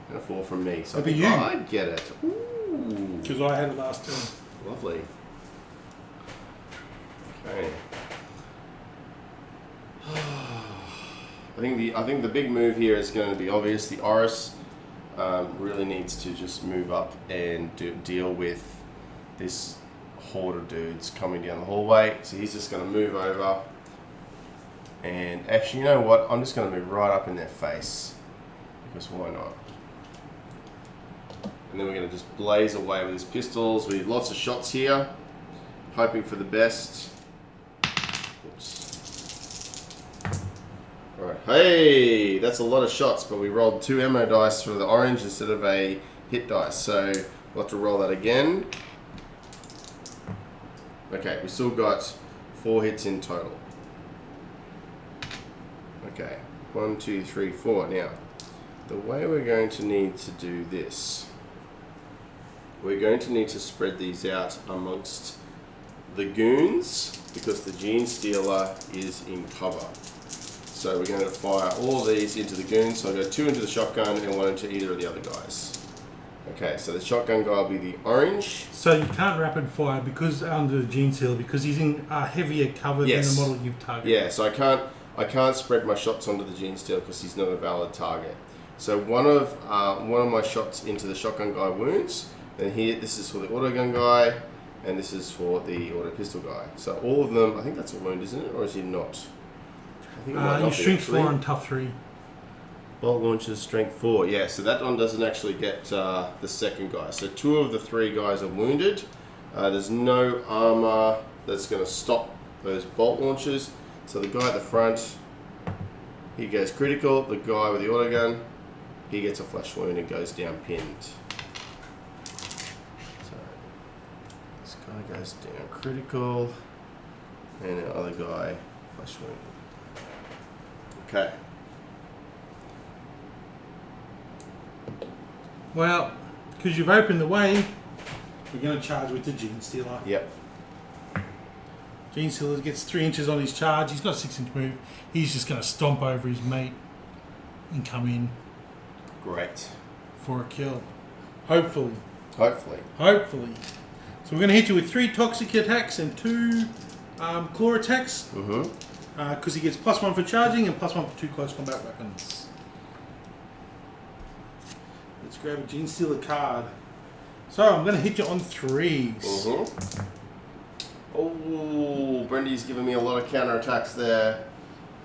and a 4 from me. So That'd be you. I get it. Ooh. Because I had it last turn. Lovely. Okay. I think the big move here is going to be obvious. The Oris really needs to just move up and deal with this horde of dudes coming down the hallway. So he's just going to move over. And actually, you know what? I'm just going to move right up in their face. Because why not? And then we're going to just blaze away with his pistols. We have lots of shots here, hoping for the best. Oops. Alright, hey, that's a lot of shots, but we rolled 2 ammo dice for the orange instead of a hit dice, so we'll have to roll that again. Okay, we still got 4 hits in total. Okay, 1, 2, 3, 4. Now, the way we're going to need to do this, we're going to need to spread these out amongst the goons because the Gene Stealer is in cover. So we're going to fire all of these into the goons. So I'll go 2 into the shotgun and 1 into either of the other guys. Okay, so the shotgun guy will be the orange. So you can't rapid fire because under the Gene Stealer because he's in a heavier cover than the model you've targeted. Yeah, so I can't spread my shots onto the Gene Stealer because he's not a valid target. So one of my shots into the shotgun guy wounds. Then here, this is for the auto gun guy, and this is for the auto pistol guy. So all of them, I think that's a wound, isn't it, or is he not? I think it might not be, strength 4 and tough 3. Bolt launches strength 4. Yeah, so that one doesn't actually get the second guy. So 2 of the 3 guys are wounded. There's no armor that's going to stop those bolt launches. So the guy at the front, he goes critical. The guy with the auto gun, he gets a flesh wound and goes down pinned. So this guy goes down critical, and the other guy flesh wound. Okay. Well, because you've opened the way, we're going to charge with the Gene Stealer. Yep. Gene Stealer gets 3 inches on his charge. He's got a 6-inch move. He's just going to stomp over his mate and come in. Great. For a kill. Hopefully. Hopefully. Hopefully. So we're going to hit you with 3 toxic attacks and 2 claw attacks. Because he gets +1 for charging and +1 for 2 close combat weapons. Let's grab a Gene Stealer card. So I'm going to hit you on 3s. Oh, Brendy's giving me a lot of counterattacks there.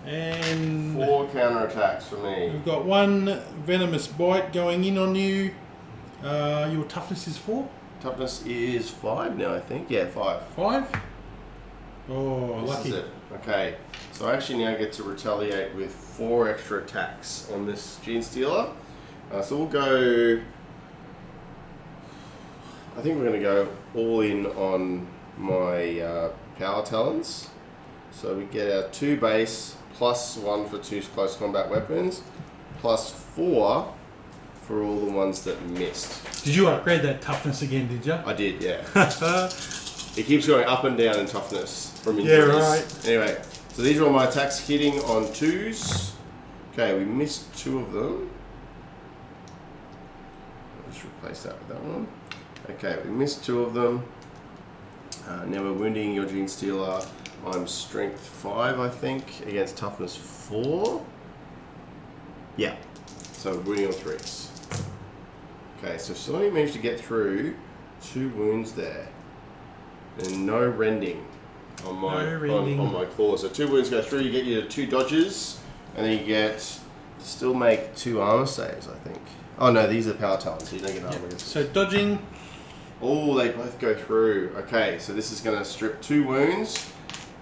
And 4 counterattacks for me. We've got 1 venomous bite going in on you. Your toughness is 4? Toughness is 5 now, I think. Yeah, 5. 5? Oh, This lucky. is it. Okay, so I actually now get to retaliate with 4 extra attacks on this Gene Stealer. So we'll go... I think we're going to go all in on my Power Talons. So we get our 2 base, +1 for 2 close combat weapons, +4 for all the ones that missed. Did you upgrade that toughness again, did you? I did, yeah. It keeps going up and down in toughness from injuries. Yeah, right. Anyway, so these are all my attacks hitting on 2s. Okay, we missed 2 of them. Let's replace that with that one. Okay, we missed 2 of them. Now we're wounding your Gene Stealer. I'm strength 5, I think, against toughness 4. Yeah, so we're wounding on 3s. Okay, so somebody managed to get through 2 wounds there. And no rending on my on my claws. So 2 wounds go through, you get your 2 dodges, and then you get to still make 2 armor saves, I think. Oh no, these are power talents, so you don't get armor against. So dodging. Oh, they both go through. Okay, so this is going to strip 2 wounds,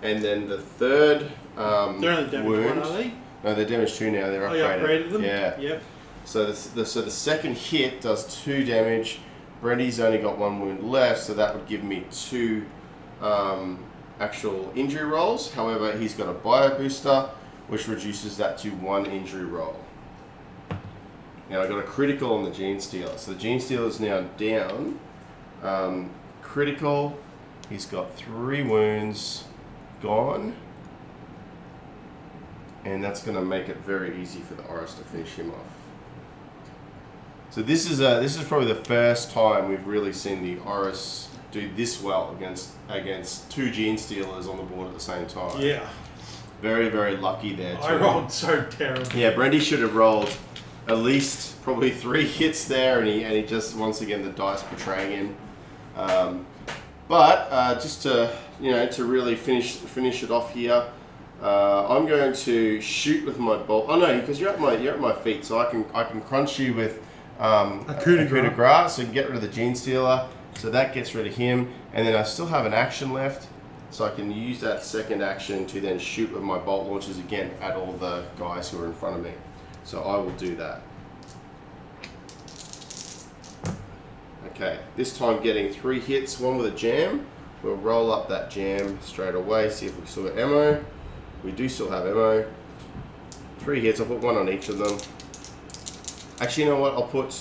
and then the third They're only damage wound. 1, are they? No, they're damage 2 now. They're upgraded. Oh, you upgraded them? Yeah. Yep. So the second hit does 2 damage. Brendy's only got 1 wound left, so that would give me 2 actual injury rolls. However, he's got a bio booster, which reduces that to 1 injury roll. Now I got a critical on the Gene Stealer. So the Gene Stealer is now down. Critical. He's got 3 wounds gone. And that's going to make it very easy for the Oris to finish him off. So this is probably the first time we've really seen the Oris do this well against 2 Gene Stealers on the board at the same time. Yeah. Very, very lucky there too. I rolled so terrible. Yeah, Brendy should have rolled at least probably 3 hits there, and he just, once again, the dice betraying him. But just to really finish it off here, I'm going to shoot with my bolt. Oh no, because you're at my feet, so I can crunch you with a coup de grace, so you can get rid of the Gene Stealer. So that gets rid of him. And then I still have an action left. So I can use that second action to then shoot with my bolt launchers again at all the guys who are in front of me. So I will do that. Okay, this time getting 3 hits, 1 with a jam. We'll roll up that jam straight away, see if we still got ammo. We do still have ammo. 3 hits, I'll put 1 on each of them. Actually, you know what? I'll put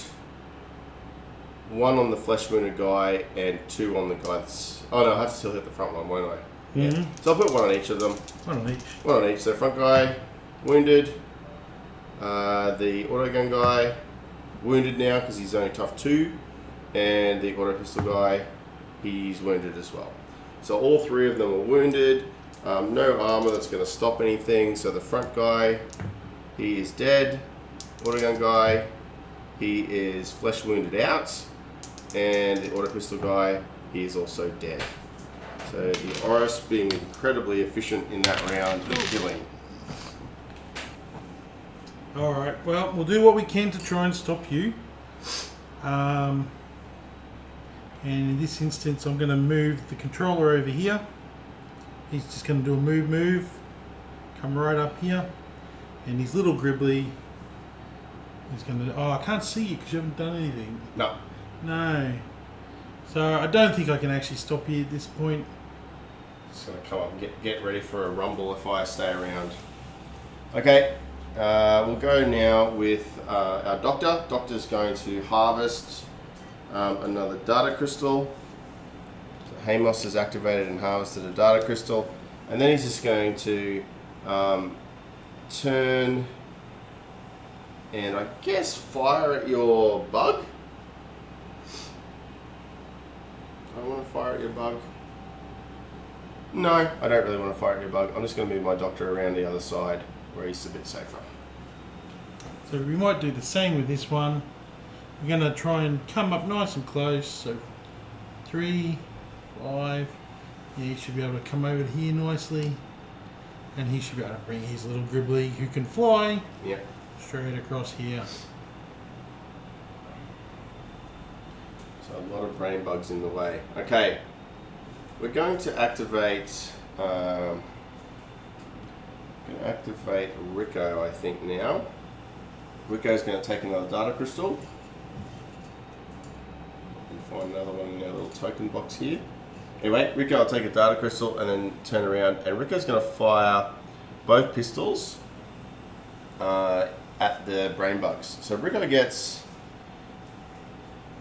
1 on the flesh wounded guy and 2 on the guy that's... Oh no, I have to still hit the front one, won't I? Mm-hmm. Yeah. So I'll put 1 on each of them. 1 on each. 1 on each. So front guy, wounded. The auto gun guy, wounded now because he's only tough 2. And the auto pistol guy, he's wounded as well. So all 3 of them are wounded. No armor that's going to stop anything. So the front guy, he is dead. Auto gun guy, he is flesh wounded out. And the auto pistol guy, he is also dead. So the Oris being incredibly efficient in that round of killing. Alright, well, we'll do what we can to try and stop you. And in this instance, I'm going to move the controller over here. He's just going to do a move, come right up here. And his little Gribbly is going to... Oh, I can't see you because you haven't done anything. No. No. So I don't think I can actually stop you at this point. Just going to come up and get ready for a rumble if I stay around. Okay. We'll go now with our Doctor. Doctor's going to harvest another data crystal. So Hamos has activated and harvested a data crystal. And then he's just going to turn and I guess fire at your bug. I want to fire at your bug. No, I don't really want to fire at your bug. I'm just going to move my Doctor around the other side where he's a bit safer. So we might do the same with this one. We're going to try and come up nice and close. So 3, 5. Yeah, he should be able to come over here nicely. And he should be able to bring his little Gribbly who can fly. Yep. Straight across here. So a lot of brain bugs in the way. Okay. We're going to activate Rico, I think, now. Rico's going to take another data crystal. And find another one in our little token box here. Anyway, Rico will take a data crystal and then turn around. And Rico's going to fire both pistols at the brain bugs. So Rico gets...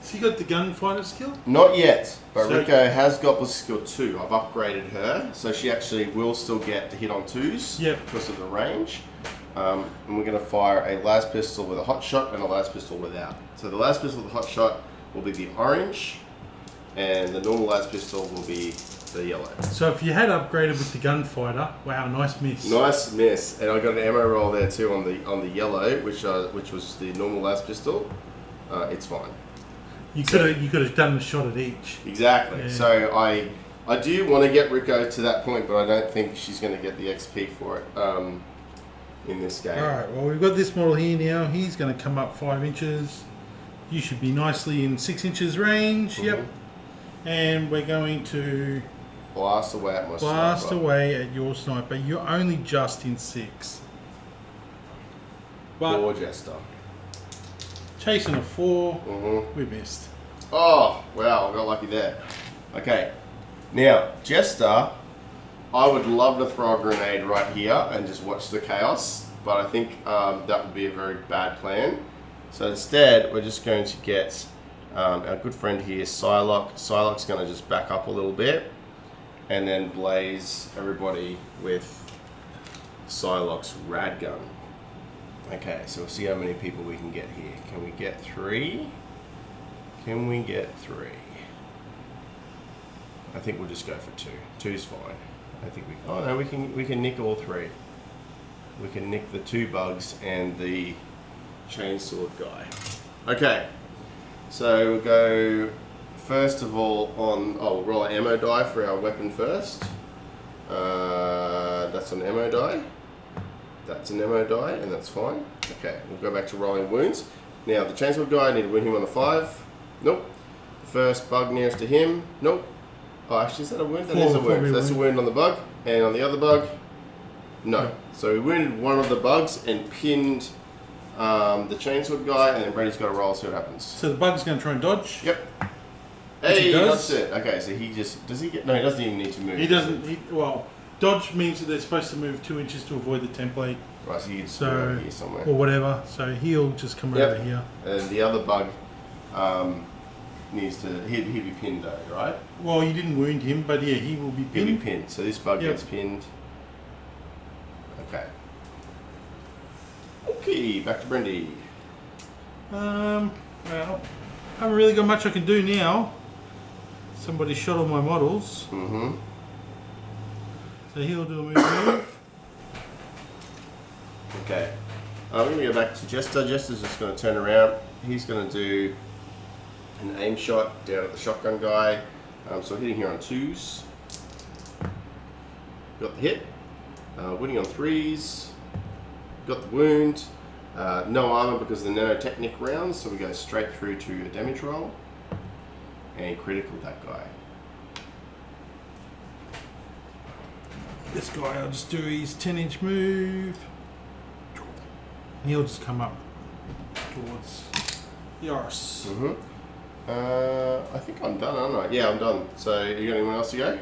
Has he got the gunfighter skill? Not yet, but So- Rico has got the skill 2. I've upgraded her, so she actually will still get to hit on 2s Yep. because of the range. And we're going to fire a las pistol with a hot shot and a las pistol without. So the las pistol with the hot shot will be the orange, and the normal las pistol will be the yellow. So if you had upgraded with the gunfighter, wow, nice miss. Nice miss, and I got an ammo roll there too on the yellow, which was the normal las pistol. It's fine. You could have done the shot at each. Exactly. Yeah. So I do want to get Rico to that point, but I don't think she's going to get the XP for it in this game. Alright, well we've got this model here now. He's going to come up 5 inches. You should be nicely in 6 inches range. Mhm. Yep. And we're going to Blast away at my blast sniper. away at your sniper. You're only just in 6. But Poor Jester. chasing a 4, Mm-hmm. we missed. Oh, wow, I got lucky there. Okay. Now, Jester, I would love to throw a grenade right here and just watch the chaos, but I think that would be a very bad plan. So instead, we're just going to get our good friend here, Psylocke. Psylocke's going to just back up a little bit and then blaze everybody with Psylocke's rad gun. Okay, so we'll see how many people we can get here. Can we get 3? Can we get 3? I think we'll just go for 2. 2's fine. I think we... Oh no, we can nick all 3. We can nick the 2 bugs and the chainsword guy. Okay, so we'll go first of all on... Oh, we'll roll an ammo die for our weapon first. That's an ammo die. That's an ammo die, and that's fine. Okay, we'll go back to rolling wounds. Now, the Chainsword guy, I need to win him on a 5. Nope. The first bug nearest to him. Nope. Oh, actually, is that a wound? That is a wound. So that's a wound on the bug. And on the other bug, no. So we wounded one of the bugs and pinned the Chainsword guy, and then Brady's got to roll, see what happens. So the bug's going to try and dodge? Yep. Hey, that's it. Okay, so he just... Does he get... No, he doesn't even need to move. He doesn't... well, dodge means that they're supposed to move 2 inches to avoid the template. Right, so he gets over here somewhere. Or whatever. So he'll just come over here. And the other bug needs to... He'd be pinned though, right? Well, you didn't wound him, but yeah, he will be pinned. He'll be pinned. So this bug gets pinned. Okay. Okay, back to Brendy. Well, I haven't really got much I can do now. Somebody shot all my models. Mm-hmm. So he'll do a move. Okay. We're going to go back to Jester. Jester's just going to turn around. He's going to do an aim shot down at the shotgun guy. So hitting here on 2s. Got the hit. Winning on 3s. Got the wound. No armor because of the nanotechnic rounds, so we go straight through to a damage roll. And critical that guy. This guy, I'll just do his 10-inch move. He'll just come up towards Yoris. Mm-hmm. I think I'm done, aren't I? Yeah, I'm done. So, you got anyone else to go?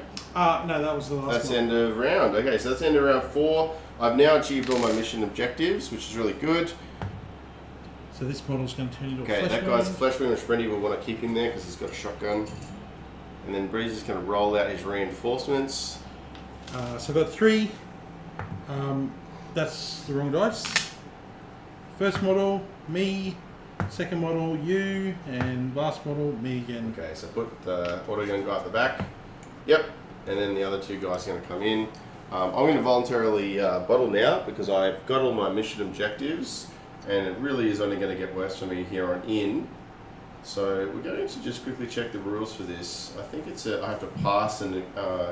No, that was the last one. That's end of round. Okay, so that's end of round 4. I've now achieved all my mission objectives, which is really good. So this model's going to turn into a flesh that guy's a flesh wound, which Brendy will want to keep him there because he's got a shotgun. And then Breeze is going to roll out his reinforcements. So I've got 3. That's the wrong dice. First model, me. Second model, you. And last model, me again. Okay, so put the autogun guy at the back. Yep. And then the other 2 guys are going to come in. I'm going to voluntarily bottle now because I've got all my mission objectives. And it really is only going to get worse for me here on in. So we're going to just quickly check the rules for this. I think it's I have to pass an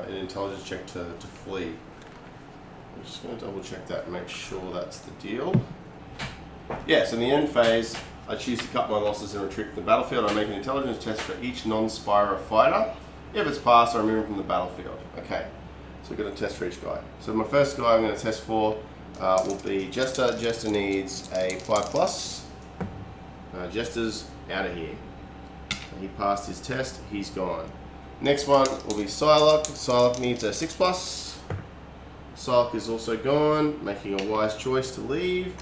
intelligence check to flee. I'm just going to double check that and make sure that's the deal. Yes, in the end phase, I choose to cut my losses and retreat from the battlefield. I make an intelligence test for each non-Spyro fighter. If it's passed, I remove him from the battlefield. Okay, so we've got a test for each guy. So my first guy I'm going to test for will be Jester. Jester needs a 5+. Jester's out of here. So he passed his test, he's gone. Next one will be Psylocke. Psylocke needs a 6+. Psylocke is also gone, making a wise choice to leave.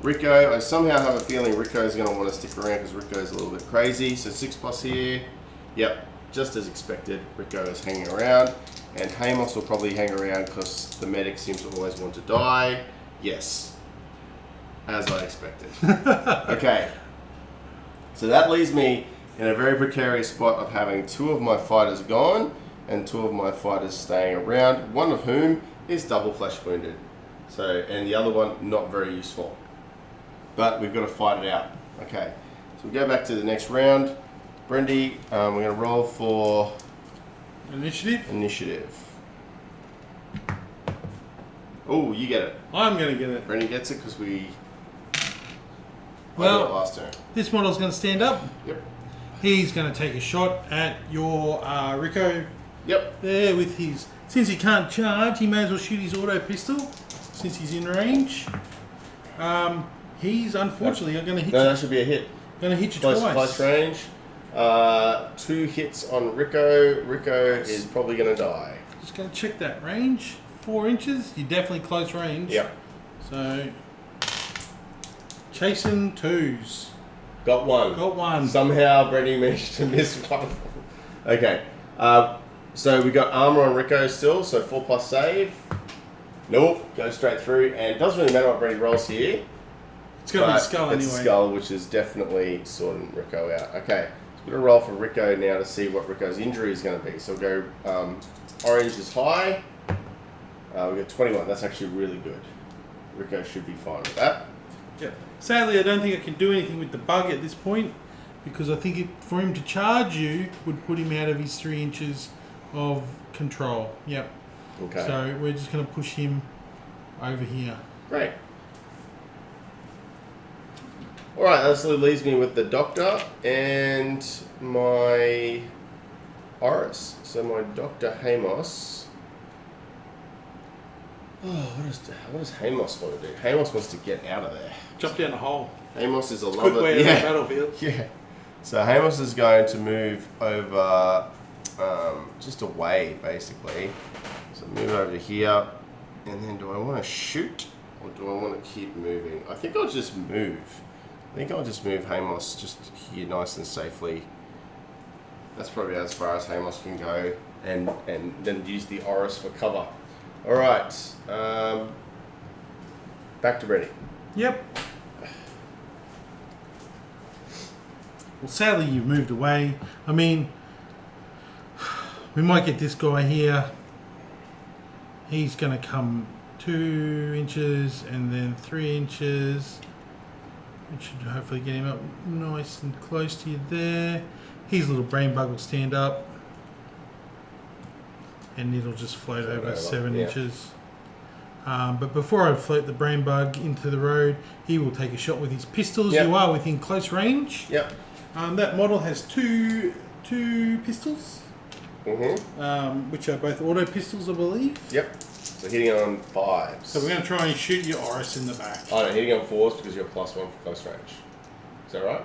Rico, I somehow have a feeling Rico is going to want to stick around because Rico is a little bit crazy. So 6+ here. Yep, just as expected, Rico is hanging around. And Hamos will probably hang around because the medic seems to always want to die. Yes, as I expected. Okay, so that leaves me in a very precarious spot of having 2 of my fighters gone and 2 of my fighters staying around, one of whom is double flesh wounded. So, and the other one not very useful. But we've got to fight it out. Okay, so we go back to the next round. Brendy, we're going to roll for Initiative. Oh, you get it. I'm going to get it. Brendy gets it because we... Well, last turn. This model's going to stand up. Yep. He's going to take a shot at your Rico. Yep. There with his... Since he can't charge, he may as well shoot his auto pistol since he's in range. He's unfortunately going to hit you. No, that should be a hit. Going to hit you twice. Close range. 2 hits on Rico. Rico is probably going to die. Just going to check that range. 4 inches. You're definitely close range. Yep. So, chasing 2s. Got one. Somehow Brendy managed to miss one. Okay. So we got armor on Rico still. So 4+ save. Nope. Goes straight through. And it doesn't really matter what Brendy rolls here. It's going to be a skull anyway. It's a skull, which is definitely sorting Rico out. Okay. So we're going to roll for Rico now to see what Rico's injury is going to be. So we'll go orange is high. We got 21. That's actually really good. Rico should be fine with that. Yep. Sadly, I don't think I can do anything with the bug at this point because I think for him to charge you would put him out of his 3 inches of control. Yep. Okay. So we're just going to push him over here. Great. Alright, that still leaves me with the Doctor and my Oris. So my Dr. Hamos. Oh, what does Hamos want to do? Hamos wants to get out of there. Jump down the hole. Hamos is a Quick lover. way out of the battlefield. Yeah. So Hamos is going to move over, just away, basically. So move over to here. And then do I want to shoot? Or do I want to keep moving? I think I'll just move. I think I'll just move Hamos just here nice and safely. That's probably as far as Hamos can go. And then use the Oris for cover. Alright. Back to Brady. Yep. Well, sadly, you've moved away. I mean, we might get this guy here. He's going to come 2 inches and then 3 inches. Which should hopefully get him up nice and close to you there. His little brain bug will stand up. And it'll just float over 7 inches. But before I float the brain bug into the road, he will take a shot with his pistols. Yep. You are within close range. Yep. That model has two pistols, which are both auto pistols, I believe. Yep. So hitting on 5s. So we're going to try and shoot your Oris in the back. Oh no, hitting on 4s because you're +1 for close range. Is that right?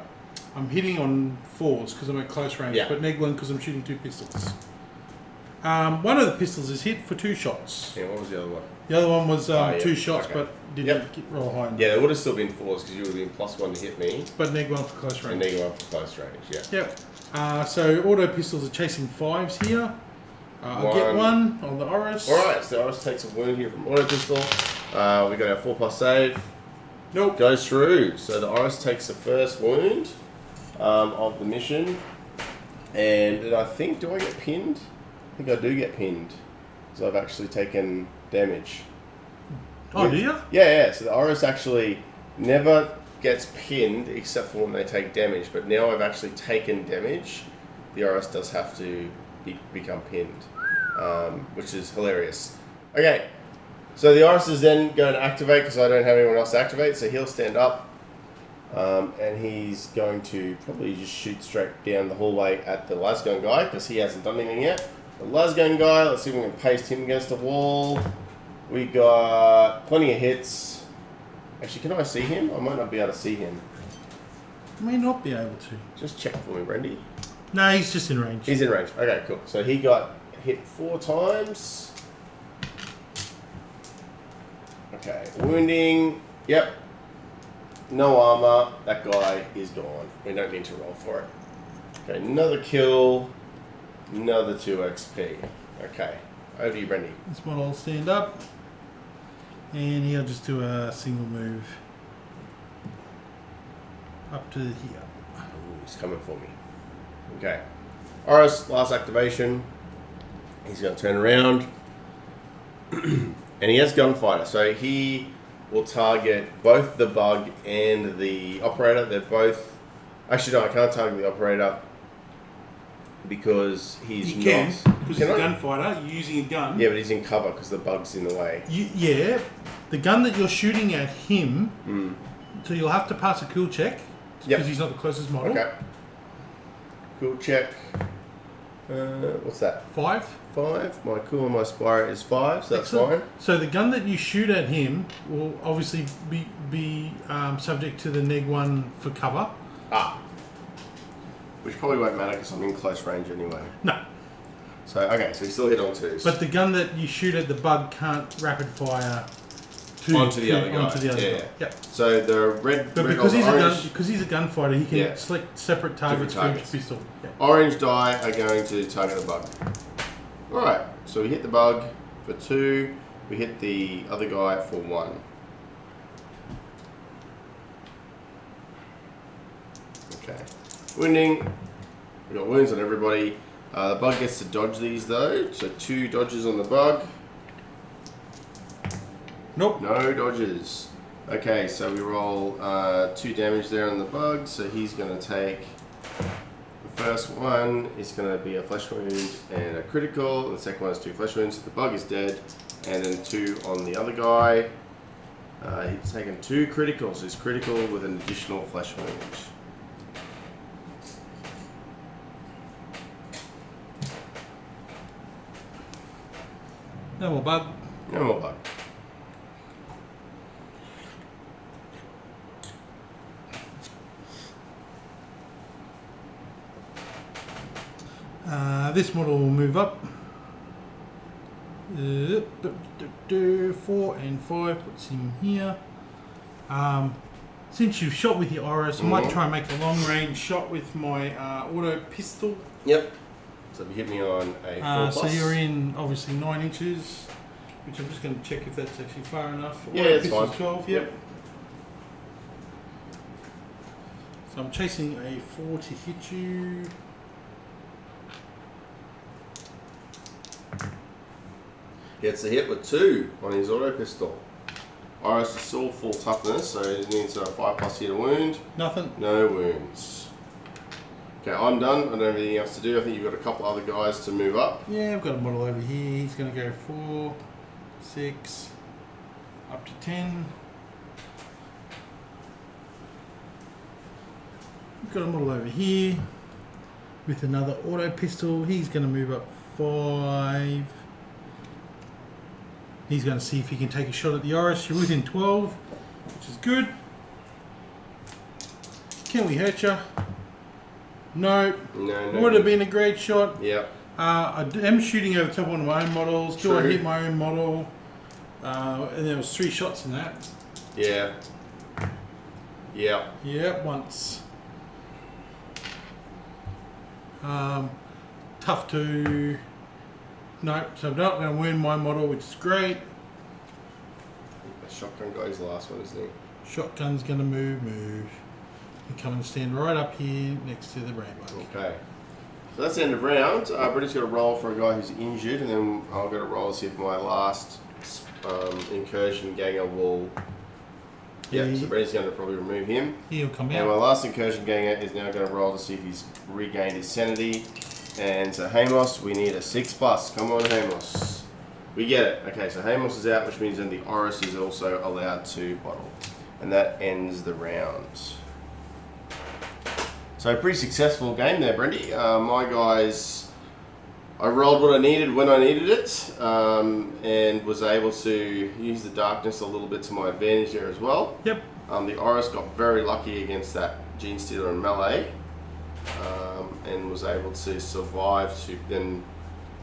I'm hitting on 4s because I'm at close range, Yeah. but neg 1 because I'm shooting 2 pistols. One of the pistols is hit for 2 shots. Yeah, what was the other one? The other one was yeah. 2 shots, Okay. but didn't roll high enough. Yeah, there would have still been 4s because you would have been +1 to hit me. But neg 1 for close And range. -1 for close range, yeah. Yep. So auto pistols are chasing 5s here. I'll get 1 on the Oris. Alright, so Oris takes a wound here from auto pistol. We got our 4+ save. Nope. Goes through. So the Oris takes the first wound of the mission. And then I think, do I get pinned? I think I do get pinned. So I've actually taken damage. Oh, do you? Yeah. So the Oris actually never gets pinned except for when they take damage. But now I've actually taken damage. The Oris does have to become pinned, which is hilarious. Okay, so the Oris is then going to activate because I don't have anyone else to activate. So he'll stand up, and he's going to probably just shoot straight down the hallway at the lasgun guy because he hasn't done anything yet. The lasgun guy, let's see if we can paste him against the wall. We got plenty of hits. Actually, can I see him? I might not be able to see him. May not be able to. Just check for me, Brendy. No, he's just in range. He's in range. Okay, cool. So he got hit 4 times. Okay, wounding. Yep. No armor. That guy is gone. We don't need to roll for it. Okay, another kill. Another 2 XP. Okay, over to you, Brendy. This model will stand up. And he'll just do a single move. Up to here. Ooh, he's coming for me. Okay. Oris, last activation. He's going to turn around. And he has gunfighter. So he will target both the bug and the operator. They're both... Actually, no, I can't target the operator because he's You can, not... because he's a gunfighter. You're using a gun. Yeah, but he's in cover because the bug's in the way. Yeah. The gun that you're shooting at him, so you'll have to pass a cool check because he's not the closest model. Okay. Cool check. What's that? 5. 5. My cool and my spire is 5, so that's Excellent. fine. So the gun that you shoot at him will obviously be subject to the neg 1 for cover. Which probably won't matter because I'm in close range anyway. No. So, okay, so he's still hit on 2s. But the gun that you shoot at the bug can't rapid fire onto the other guy. Onto the other guy. Yeah. Yep. So the red, But red because he's orange, because he's a gunfighter, he can select separate targets for each pistol. Yep. orange die are going to target the bug. Alright, so we hit the bug for 2. We hit the other guy for 1. Okay. Wounding. We got wounds on everybody. The bug gets to dodge these though. So 2 dodges on the bug. Nope. No dodges. Okay, so we roll 2 damage there on the bug. So he's going to take... The first one is going to be a flesh wound and a critical. And the second one is 2 flesh wounds. So the bug is dead. And then 2 on the other guy. He's taken 2 criticals. He's critical with an additional flesh wound. No more bug. No more bug. This model will move up. 4 and 5 puts him here. Since you've shot with your Oris, I might try and make a long range shot with my auto pistol. Yep. So you hit me on a 4+. So you're in obviously 9 inches, which I'm just going to check if that's actually far enough. Yeah, Auto it's pistol's fine. 12. Yep. So I'm chasing a 4 to hit you. Gets a hit with 2 on his auto pistol. Iris is still full toughness, so he needs a 5+ hit a wound. Nothing. No wounds. Okay, I'm done. I don't have anything else to do. I think you've got a couple other guys to move up. Yeah, I've got a model over here. He's going to go 4, 6, up to 10. We've got a model over here with another auto pistol. He's going to move up 5. He's going to see if he can take a shot at the Oris. You're within 12, which is good. Can we hurt you? No. No. Would have been a great shot. Yep. I am shooting over the top of one of my own models. Do I True. hit my own model? And there was 3 shots in that. Yeah. Yeah. Yeah, once. Tough to... No, so I'm not going to wound my model, which is great. The shotgun guy's the last one, isn't he? Shotgun's going to move. And come and stand right up here next to the rainbow. Okay. So that's the end of round. Brittany's got to roll for a guy who's injured, and then I'll get a roll to see if my last incursion ganger will... Yeah, so Brittany's going to probably remove him. He'll come And my out. last incursion ganger is now going to roll to see if he's regained his sanity. And so Hamos, we need a 6+. Come on, Hamos. We get it. Okay, so Hamos is out, which means then the Oris is also allowed to bottle. And that ends the round. So pretty successful game there, Brendy. My guys, I rolled what I needed when I needed it, and was able to use the darkness a little bit to my advantage there as well. Yep. The Oris got very lucky against that Gene Stealer and Melee, and was able to survive to then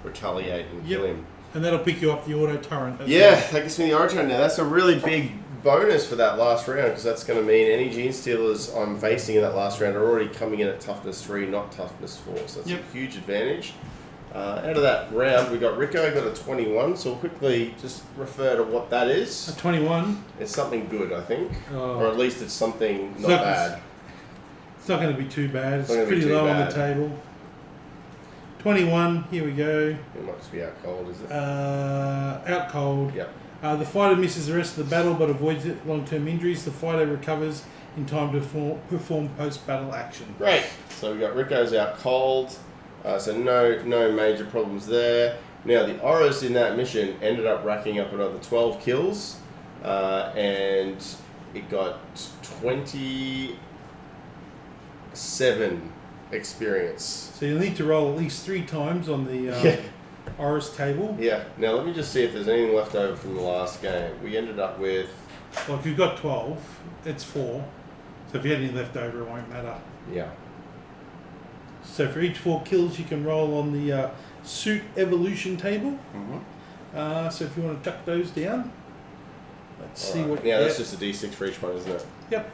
retaliate and kill him. And that'll pick you up the auto turret. Yeah, that gives me the Origin now. That's a really big bonus for that last round, because that's going to mean any Gene Stealers I'm facing in that last round are already coming in at toughness 3, not toughness 4. So that's a huge advantage. Out of that round, we got Rico, got a 21. So we'll quickly just refer to what that is. A 21. It's something good, I think. Or at least it's something not not bad. It's not going to be too bad. It's Not gonna be pretty too low on bad. the table. 21, here we go. It might just be out cold, is it? Out cold. Yep. The fighter misses the rest of the battle but avoids long-term injuries. The fighter recovers in time to perform post-battle action. Great. So we got Rico's out cold. So no major problems there. Now the Oris in that mission ended up racking up another 12 kills, and it got 27 experience. So you'll need to roll at least 3 times on the Oris table. Yeah. Now let me just see if there's anything left over from the last game. We ended up with... Well, if you've got 12, it's 4. So if you had any left over, it won't matter. Yeah. So for each 4 kills, you can roll on the suit evolution table. Mm-hmm. So if you want to chuck those down, let's see what. Yeah, that's just a D6 for each one, isn't it? Yep.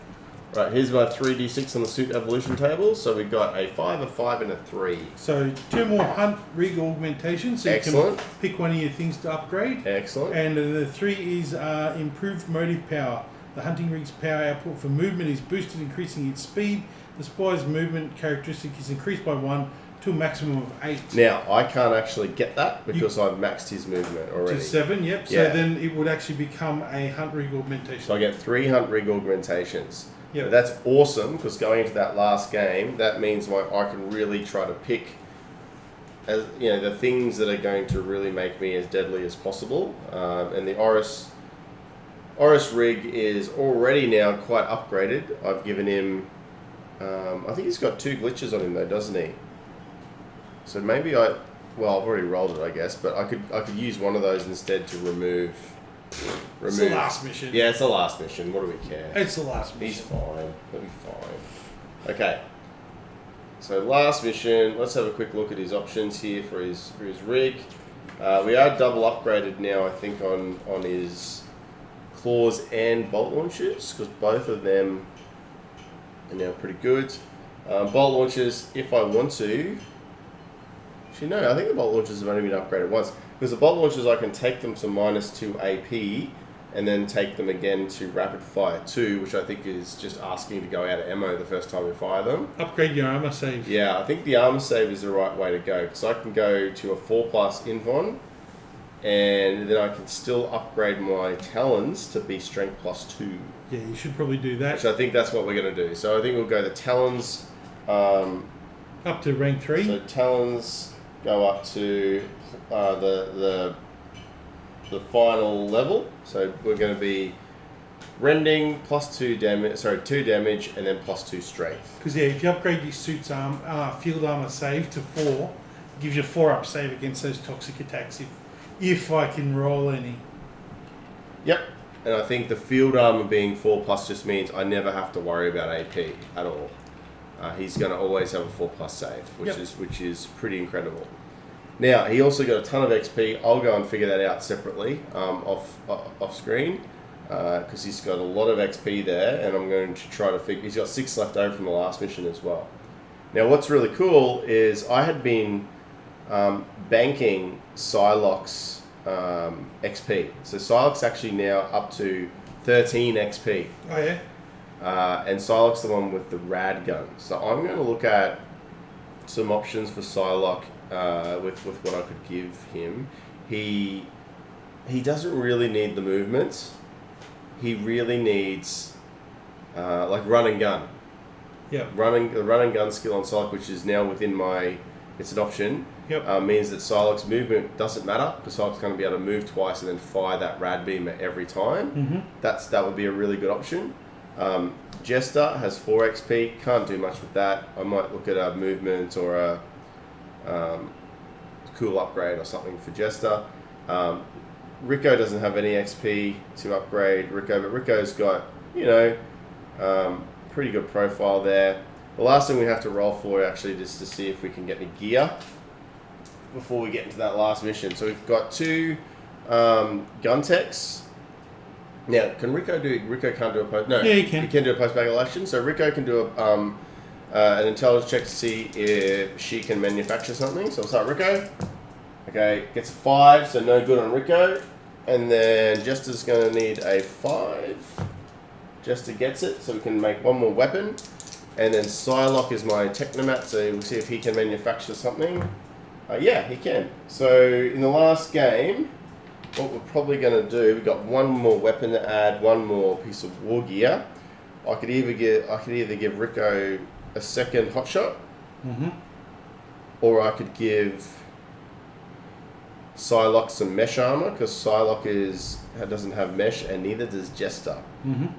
Right, here's my 3d6 on the suit evolution table. So we got a 5, a 5, and a 3. So 2 more hunt rig augmentations. So Excellent. you can pick one of your things to upgrade. Excellent. And the 3 is improved motive power. The hunting rig's power output for movement is boosted, increasing its speed. The spy's movement characteristic is increased by 1 to a maximum of 8. Now, I can't actually get that because I've maxed his movement already. To 7, yep. So then it would actually become a hunt rig augmentation. So I get 3 hunt rig augmentations. Yep. That's awesome, because going into that last game, that means I can really try to pick the things that are going to really make me as deadly as possible. And the Oris Oris Rig is already now quite upgraded. I've given him... I think he's got 2 glitches on him though, doesn't he? So maybe I've already rolled it, I guess, but I could use one of those instead to remove. It's the last mission. Yeah, it's the last mission. What do we care? It's the last mission. He's fine. He'll be fine. Okay. So last mission. Let's have a quick look at his options here for his rig. We are double upgraded now, I think, on his claws and bolt launchers, because both of them are now pretty good. Bolt launchers, if I want to. Actually, no, I think the bolt launchers have only been upgraded once. Because the bolt launchers, I can take them to -2 AP and then take them again to rapid fire 2, which I think is just asking to go out of ammo the first time we fire them. Upgrade your armor save. Yeah, I think the armor save is the right way to go, because I can go to a 4+ Invon, and then I can still upgrade my talons to be strength +2. Yeah, you should probably do that. Which I think that's what we're going to do. So I think we'll go the talons... up to rank 3. So talons go up to the final level. So we're going to be rending +2 damage, 2 damage, and then +2 strength. Because yeah, if you upgrade your suit's field armor save to 4, it gives you a 4-up save against those toxic attacks. If I can roll any. Yep. And I think the field armor being 4+ just means I never have to worry about AP at all. He's going to always have a 4+ save, which is pretty incredible. Now, he also got a ton of XP. I'll go and figure that out separately off screen, because he's got a lot of XP there, and I'm going to try to figure... He's got 6 left over from the last mission as well. Now, what's really cool is I had been banking Psylocke's XP. So Psylocke's actually now up to 13 XP. Oh, yeah? And Psylocke's the one with the rad gun. So I'm going to look at some options for Psylocke with what I could give him. He doesn't really need the movement. He really needs like run and gun. Yeah. The run and gun skill on Psylocke, which is now within my... It's an option. Yep. Means that Psylocke's movement doesn't matter, because Psylocke's going to be able to move twice and then fire that rad beam at every time. Mm-hmm. That would be a really good option. Jester has 4 XP. Can't do much with that. I might look at a movement or a cool upgrade or something for Jester. Rico doesn't have any XP to upgrade Rico, but Rico's got, pretty good profile there. The last thing we have to roll for actually just to see if we can get any gear before we get into that last mission. So we've got 2 gun techs. Now, can Rico can't do a post... No, yeah, he can. He can do a post-battle action. So Rico can do an intelligence check to see if she can manufacture something. So we'll start Rico. Okay, gets a 5, so no good on Rico. And then Jester's going to need a 5. Jester gets it, so we can make 1 more weapon. And then Psylocke is my Technomat, so we'll see if he can manufacture something. Yeah, he can. So in the last game... What we're probably going to do, we've got 1 more weapon to add, 1 more piece of war gear. I could either give Rico a second hotshot, or I could give Psylocke some mesh armor, because Psylocke doesn't have mesh, and neither does Jester.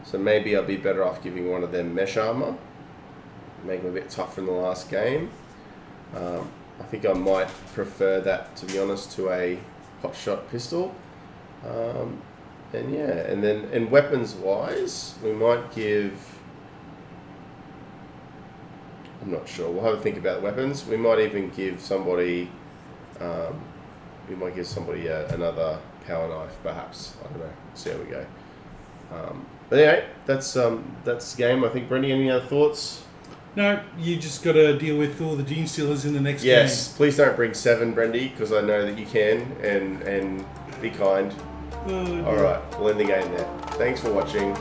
So maybe I'd be better off giving one of them mesh armor, make them a bit tougher in the last game. I think I might prefer that, to be honest, to a hotshot pistol. And then in weapons wise, we might give... I'm not sure. We'll have a think about weapons. We might even give somebody... another power knife, perhaps. I don't know. See how we go. But anyway, that's the game. I think, Brendy, any other thoughts? No, you just got to deal with all the Gene Stealers in the next game. Yes, please don't bring 7, Brendy, because I know that you can, and be kind. Alright, we'll end the game there. Thanks for watching.